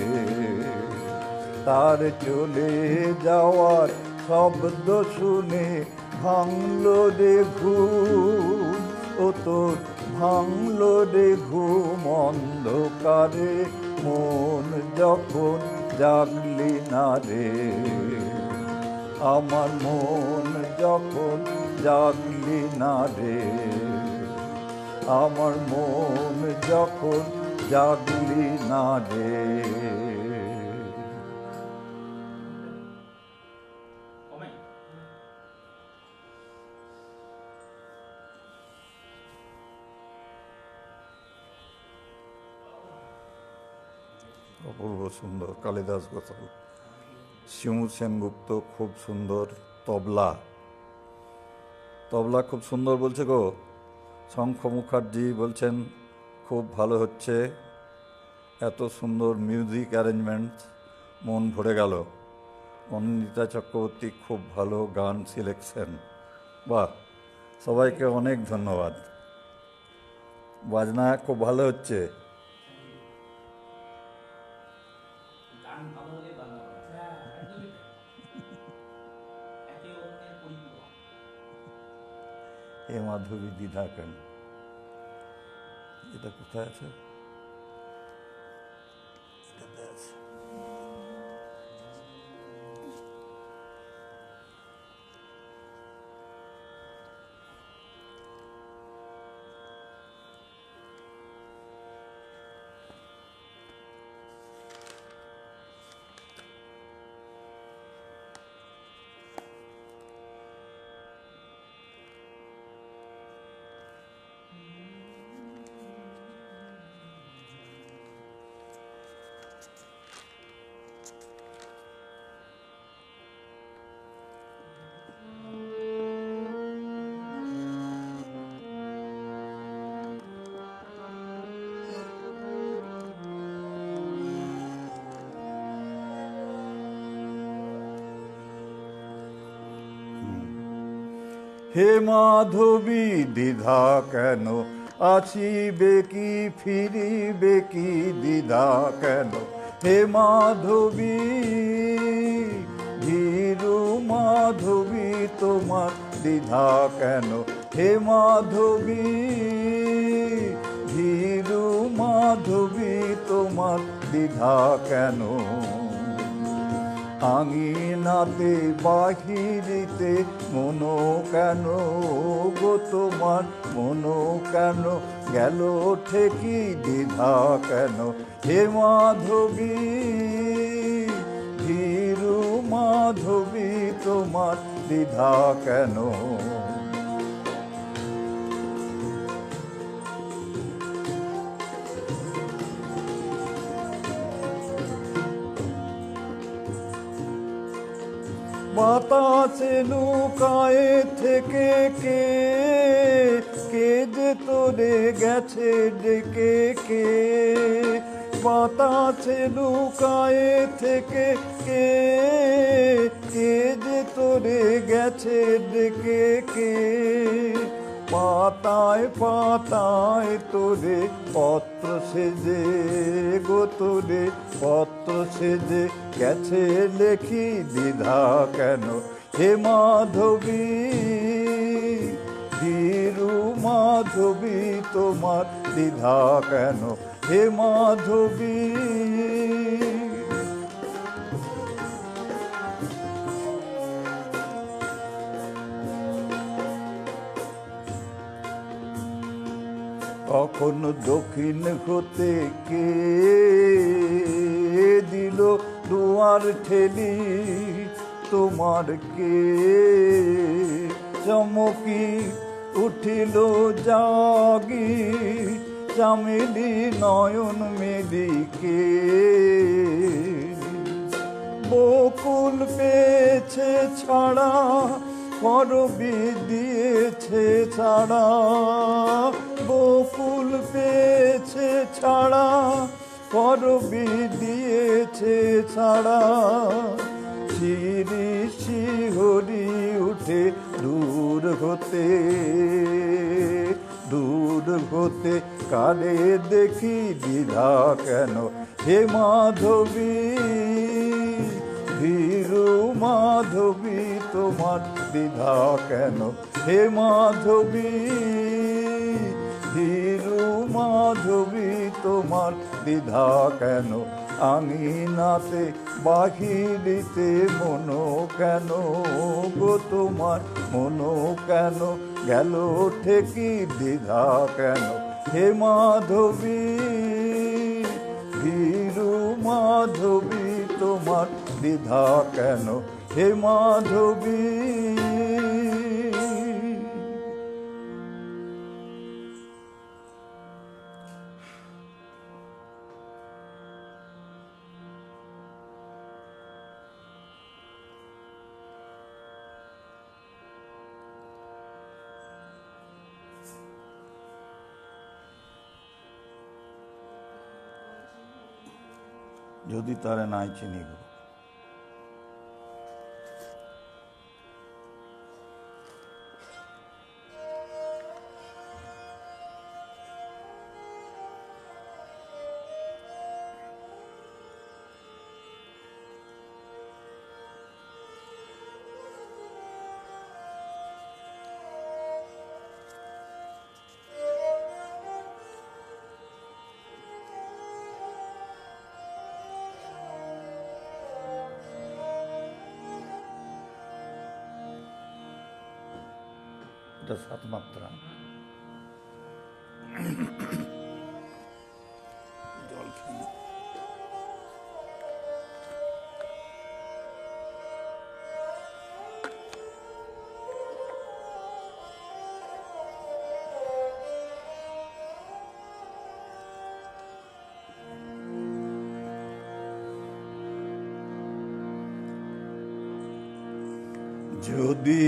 তার চলে যাওয়ার শব্দ শুনে ভাঙলো রে ঘুম। ও তোর ভাঙলো রে ঘুম অন্ধকারে, মন যখন জাগলি না রে। আমার মন যখন জাগলি না রে, আমার মন যখন জাগলি না রে। অপূর্ব সুন্দর কালিদাস গজল। শিমু সেনগুপ্ত খুব সুন্দর। তবলা তবলা খুব সুন্দর বলছে গো। শঙ্খ মুখার্জি বলছেন খুব ভালো হচ্ছে, এত সুন্দর মিউজিক অ্যারেঞ্জমেন্ট, মন ভরে গেল। অনিন্দিতা চক্রবর্তী খুব ভালো গান সিলেকশন। বাহ, সবাইকে অনেক ধন্যবাদ। বাজনা খুব ভালো হচ্ছে। হে মাধবী দ্বিধা কেন, এটা কোথায় আছে? এটাতে আছে। হে মাধবী দ্বিধা কেন, আসিবে কি ফিরিবে কি দ্বিধা কেন? হে মাধবী ভীরু মাধবী তোমার দ্বিধা কেন? হে মাধবী ভীরু মাধবী তোমার দ্বিধা কেন? আঙিনাতে বাহিরিতে মনো কেন গো তোমার, মনো কেন গেল ঠেকি দ্বিধা কেন? হে মাধবী ভীরু মাধবী তোমার দ্বিধা কেন? বাতাসে নৌকায় থেকে কে কে যে তোরে গেছে ডেকে কে? বাতাসে নৌকায় থেকে কে কে যে তোরে গেছে ডেকে কে? পাতায় পাতায় তোরে পত্র সেজে গো, তোরে পত্র সেজে গেছে লেখি দ্বিধা কেন? হে মাধবী ভীরু মাধবী তোমার দ্বিধা কেন? হে মাধবী কখন দক্ষিণ হতে কে দিল দুয়ার ঠেলি তোমার? কে চমকি উঠিল জাগি চামেলি নয়ন মেলি কে? বকুল পেয়েছে ছাড়া করবি দিয়েছে ছাড়া, বকুল পেয়েছে ছাড়া করবি দিয়েছে ছাড়া। শিরি শিহরি উঠে দূর হতে কালে দেখি দ্বিধা কেন? হে মাধবী ভীরু মাধবী তোমার দ্বিধা কেন? হে মাধবী ভীরু মাধবী তোমার দ্বিধা কেন, আঙিনাতে বাহিরিতে মনো কেন গো তোমার মনো কেন, গেল ঠেকি দ্বিধা কেন হে মাধবী, ভীরু মাধবী তোমার দ্বিধা কেন হে মাধবী। যদি তারে নাই চিনি গো, এটা সাত মাত্রা। জল খেয়ে যদি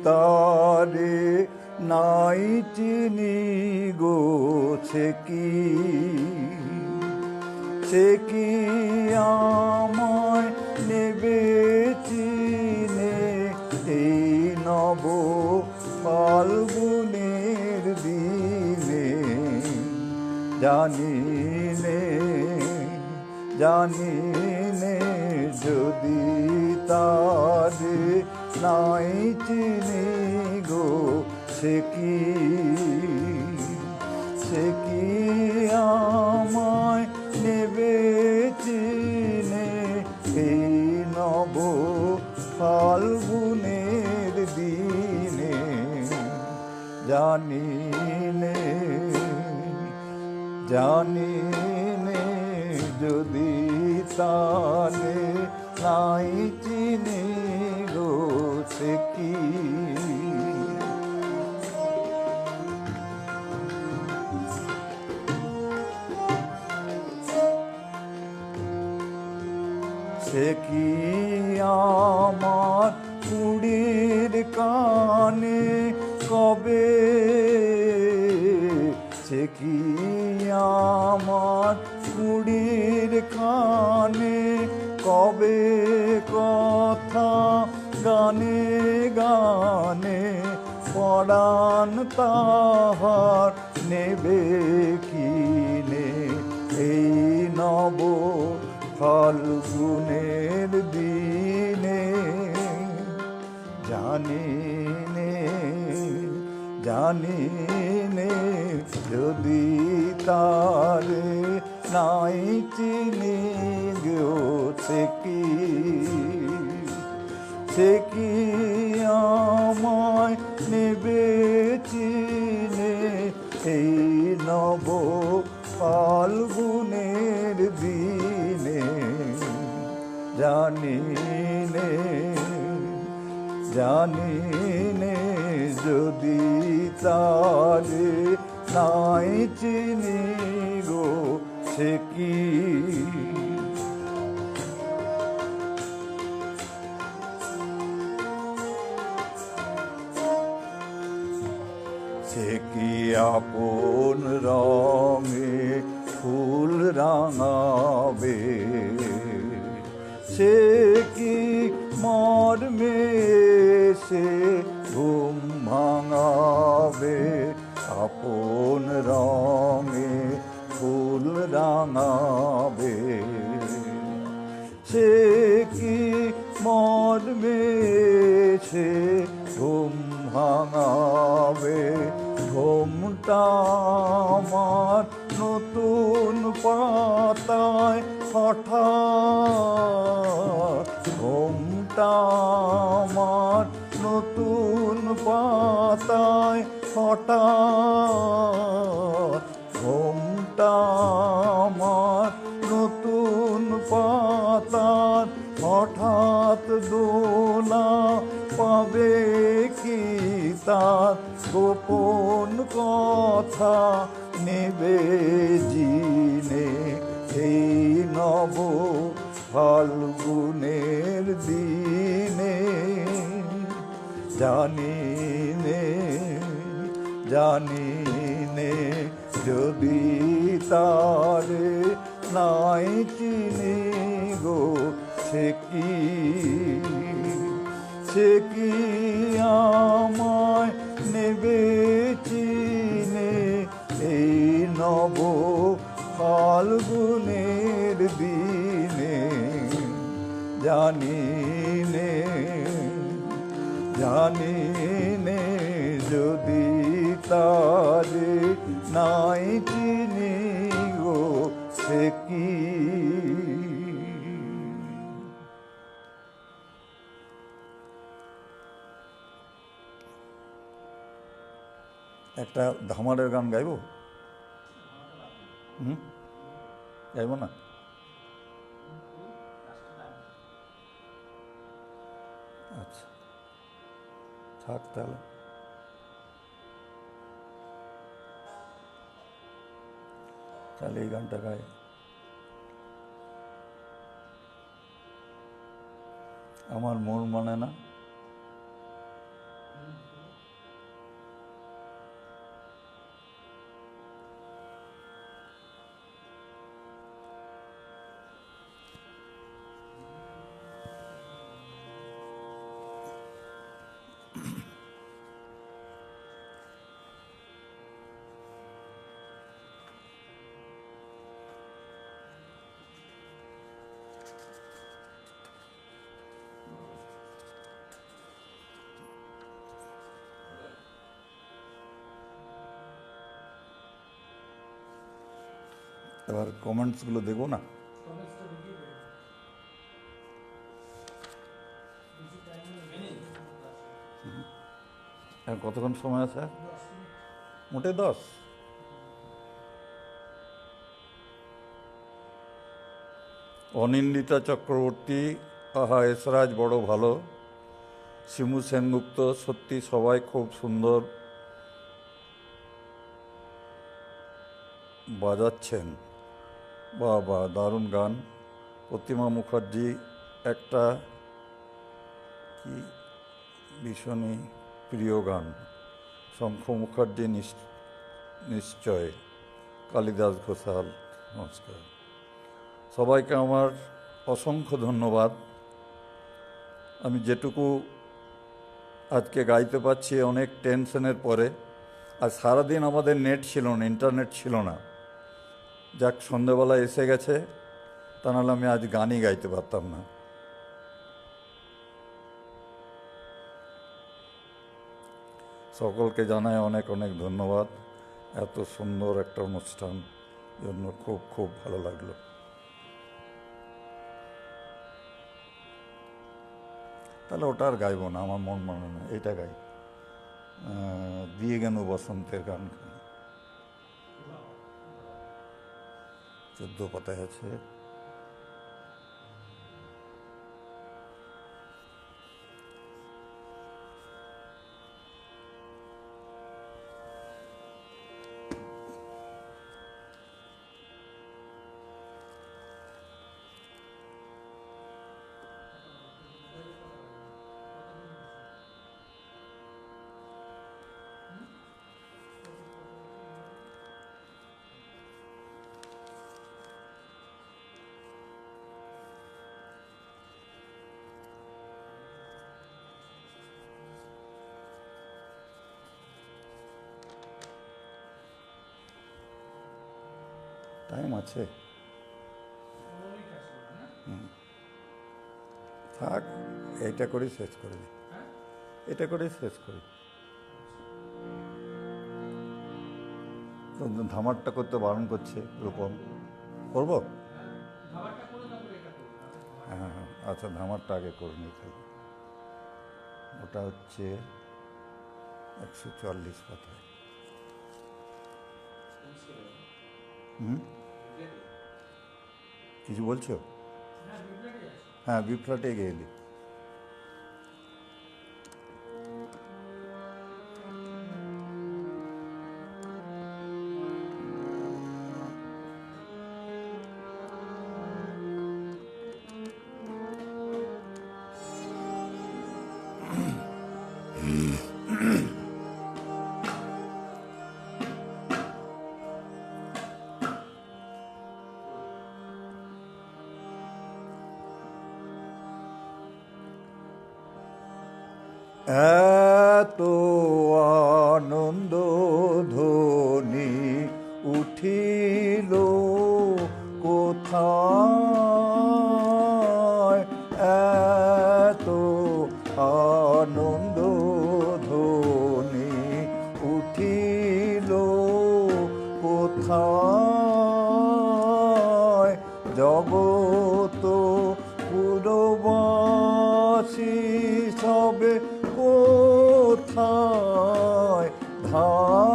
তারে নাই চিনি গো, সে কি আমায় নেবে চিনে এই নব ফাল্গুনের দিনে, জানি নে যদি তারে নাই চিনি গো, সে কি আমায় নেবে চিনে এই নব ফাল্গুনের দিনে, জানি নে যদি তারে নাই চিনি গো, সে কি আমার কুড়ির কানে কবে, সে কি আমার কুড়ির কানে কবে কথা গানে গানে পরাণ তাহার নেবে কিনে এই নব ফাল্গুনের দিনে, জানি নে যদি তারে নাই চিনি গো, সে কি আমায় নেবে চিনে এই নব ফাল্গুনের দিনে, জানি নে যদি তারে নাই চিনি গো, সে কি আপন রঙে ফুল রাঙাবে, সে কি মর্মে সে ঘুম ভাঙাবে, আপন রঙে ফুল রাঙাবে, সে কি মর্মে সে ঘুম ভাঙাবে, ঘুমটা ঘুমটা আমার নতুন পাতায় হঠাৎ, ঘুমটা আমার নতুন পাতায় হঠাৎ, ঘুমটা আমার নতুন পাতার হঠাৎ দোলা পাবে কি তার গোপন কথা নেবে জিনে এই নব ফাল্গুনের দিনে। জানি নে জানি নে যদি তারে নাই চিনি গো, সে কি আমায় নেবে চিনে এই নব ফাল্গুনের দিনে। জানি নে যদি তারে নাই চিনি গো, সে কি। একটা ধামারের গান গাইব? গাইব না? আচ্ছা থাক তাহলে। তাহলে এই গানটা গাই। আমার মন মানে না। এবার কমেন্টসগুলো দেখবো না? কতক্ষণ সময় আছে? মোটে 10। অনিন্দিতা চক্রবর্তী, আহা এসরাজ বড় ভালো। শিমু সেনগুপ্ত, সত্যি সবাই খুব সুন্দর বাজাচ্ছেন, বাহ দারুণ গান। প্রতিমা মুখার্জি, একটা কি ভীষণই প্রিয় গান। শঙ্খ মুখার্জি, নিশ্চয়। কালিদাস ঘোষাল, নমস্কার। সবাইকে আমার অসংখ্য ধন্যবাদ। আমি যেটুকু আজকে গাইতে পারছি অনেক টেনশনের পরে। আর সারাদিন আমাদের নেট ছিল না, ইন্টারনেট ছিল না। যাক সন্ধেবেলা এসে গেছে, তা নাহলে আমি আজ গানই গাইতে পারতাম না। সকলকে জানাই অনেক অনেক ধন্যবাদ। এত সুন্দর একটা অনুষ্ঠান জন্য খুব খুব ভালো লাগলো। তাহলে ওটা আর গাইব না, আমার মন মানে না, এটা গাই। দিয়ে গেল বসন্তের গান, 14 পাতায় আছে। টাইম আছে, থাক। এটা করেই শেষ করে দিই, এটা করেই শেষ করি। তো ধামারটা করতে বারণ করছে রূপম, করবো? হ্যাঁ হ্যাঁ, আচ্ছা ধামারটা আগে করে নিতে হবে। ওটা হচ্ছে 140 পাতায়। কিছু বলছো? হ্যাঁ, বিপ্লটে গেলি। এত আনন্দ ধ্বনি উঠিল কোথায়, এত আনন্দ ধ্বনি উঠিল কোথায়, জগত পুরবাসী সবে কোথায় ধায়,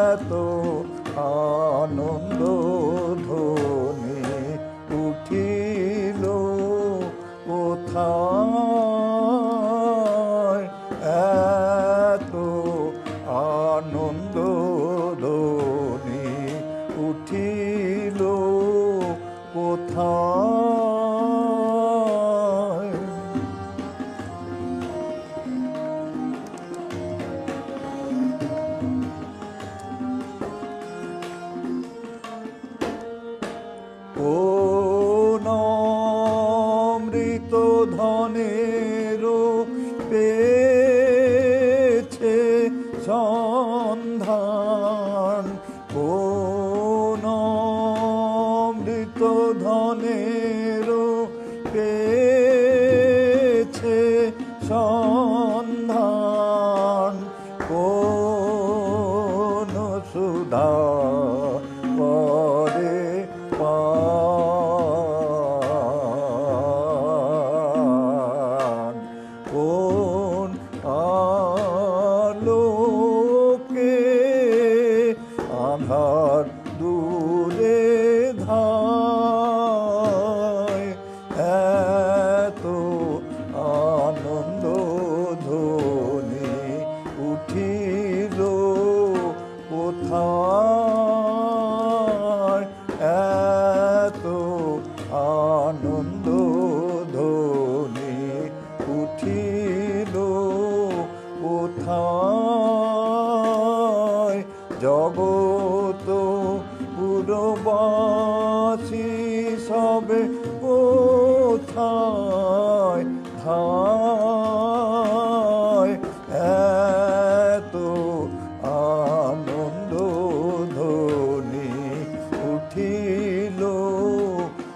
এত আনন্দ ধ্বনি উঠিল কোথায়, এত আনন্দ ধ্বনি উঠিল কোথায়। কোন অমৃত ধনের পেয়েছে সন্ধান, কোন অমৃত ধনের পেয়েছে সন্ধান, কোন সুধা পরে পান, কোন আলোকে আধার দূরে ধায়, এত আনন্দ ধ্বনি উঠিল কোথায়, এত আনন্দ ধ্বনি উঠিল কোথায়, জগত পুরবাসী সবে কোথায় ধায়, এত আনন্দ ধ্বনি উঠিল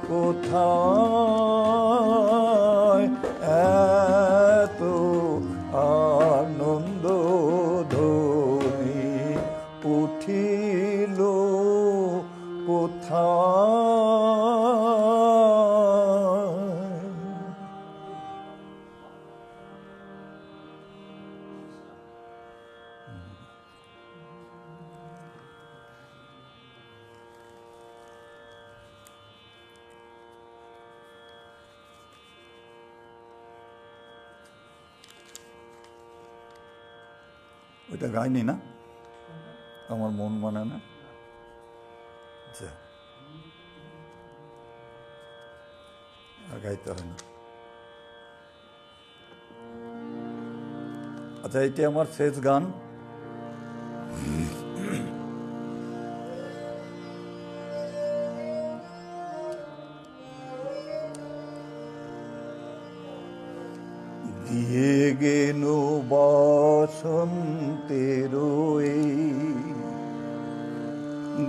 কোথায়, এত আনন্দ ধ্বনি উঠিল কোথায়। ওইটা গাইনি না, আমার মন মানে না। আচ্ছা, আর গাইতে হয় না। আচ্ছা, এটি আমার শেষ গান। দিয়ে গেল বসন্তের এই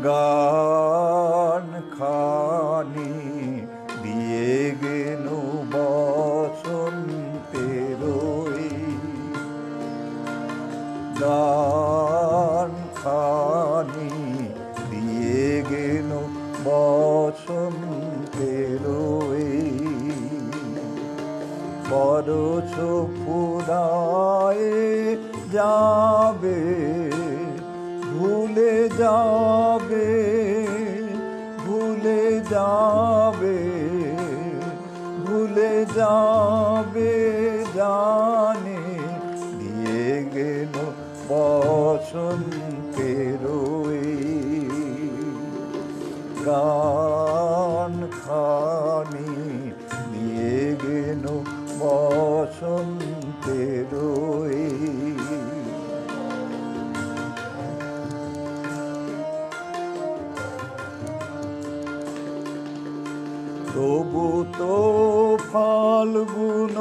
গান খানি, দিয়ে গেল বসন্তের এই গান দিয়ে গেল বসন্তের এই পরশ ফুরায়ে যাবে, ভুলে যাবে, ভুলে যাবে, ভুলে যাবে জানি, দিয়ে গেল বসন্তের এই গান খানি, দিয়ে গেল বসন্তের এই তবু তো ফাল্গুন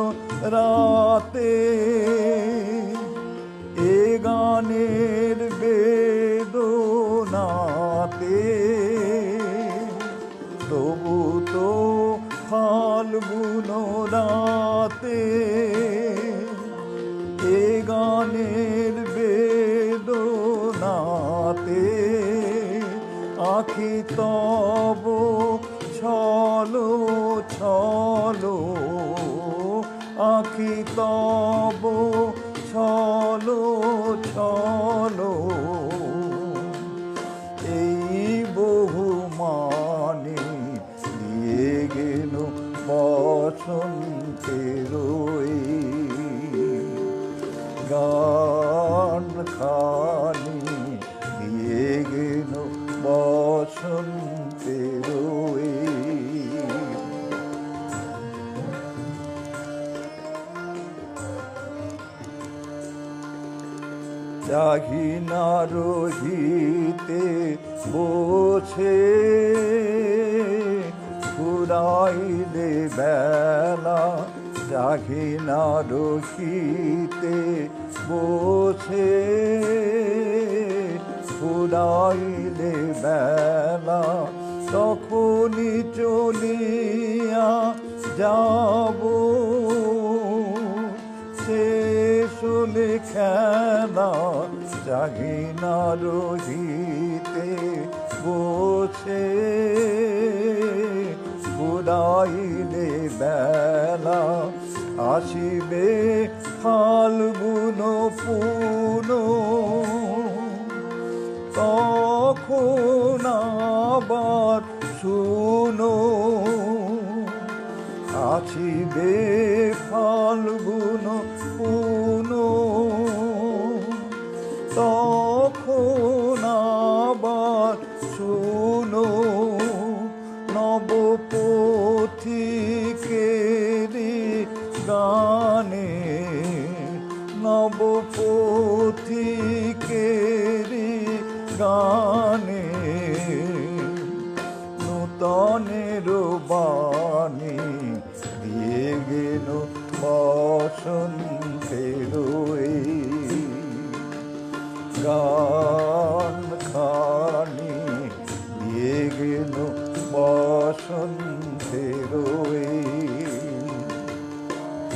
রাতে এ গানের বেদনাতে, তবু তো ফাল্গুন রাতে এ গানের বেদনাতে আখি তব ছলো ছলো, আখি তব ছলো ছলো, এই বহু মানে দিয়ে গেল বসন্তের এই গান খানি, দিয়ে গেল বসন্তের এই চাহি না রহিতে বসে, ফুরাইলে বেলা, চাহি না রহিতে বসে, ফুরাইলে বেলা, তখনই চলিয়া যাব, শেষ হলে খেলা, চাহি না রহিতে বসে, ফুরাইলে বেলা, আসিবে ফাল্গুন পুন, তখন আবার শুনো, আসিবে ফাল্গুন পুন, তখন আবার শুনো, নবপথিকেরি গানে, নবপথিকেরি গানে, নূতনের বাণী দিয়ে গেল বসন্তের এই গান খানি, দিয়ে গেল বসন্তের এই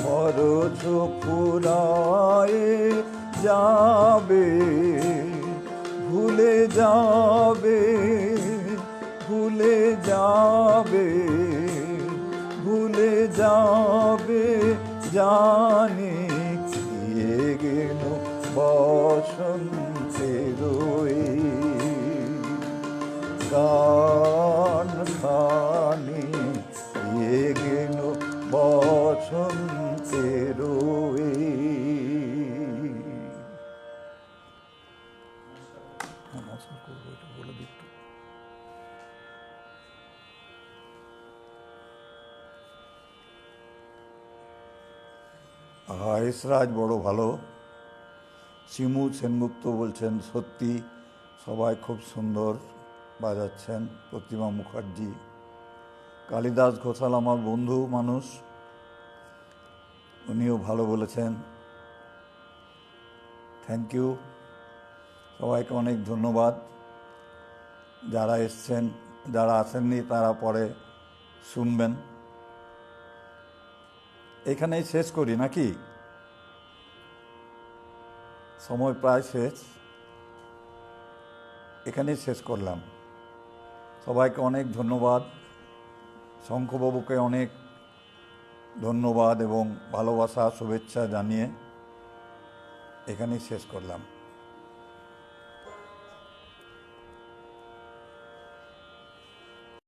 পরশ ফুরায়ে যাবে, ভুলে যাবে, ভুলে যাবে, ভুলে যাবে জানি, দিয়ে গেল বসন্তের এই গান খানি, দিয়ে গেল বসন্তের এই নমস্কার করবো, এটা বলে দিত। এসরাজ বড় ভালো, শিমু সেনগুপ্ত বলছেন সত্যি সবাই খুব সুন্দর বাজাচ্ছেন, প্রতিমা মুখার্জি, কালিদাস ঘোষাল আমার বন্ধু মানুষ, উনিও ভালো বলেছেন, থ্যাংক ইউ, সবাইকে অনেক ধন্যবাদ। যারা এসছেন, যারা আসেননি তারা পরে শুনবেন। এখানেই শেষ করি নাকি, সময় প্রায় শেষ, এখানেই শেষ করলাম। সবাইকে অনেক ধন্যবাদ, শঙ্খবাবুকে অনেক ধন্যবাদ এবং ভালোবাসা শুভেচ্ছা জানিয়ে এখানেই শেষ করলাম।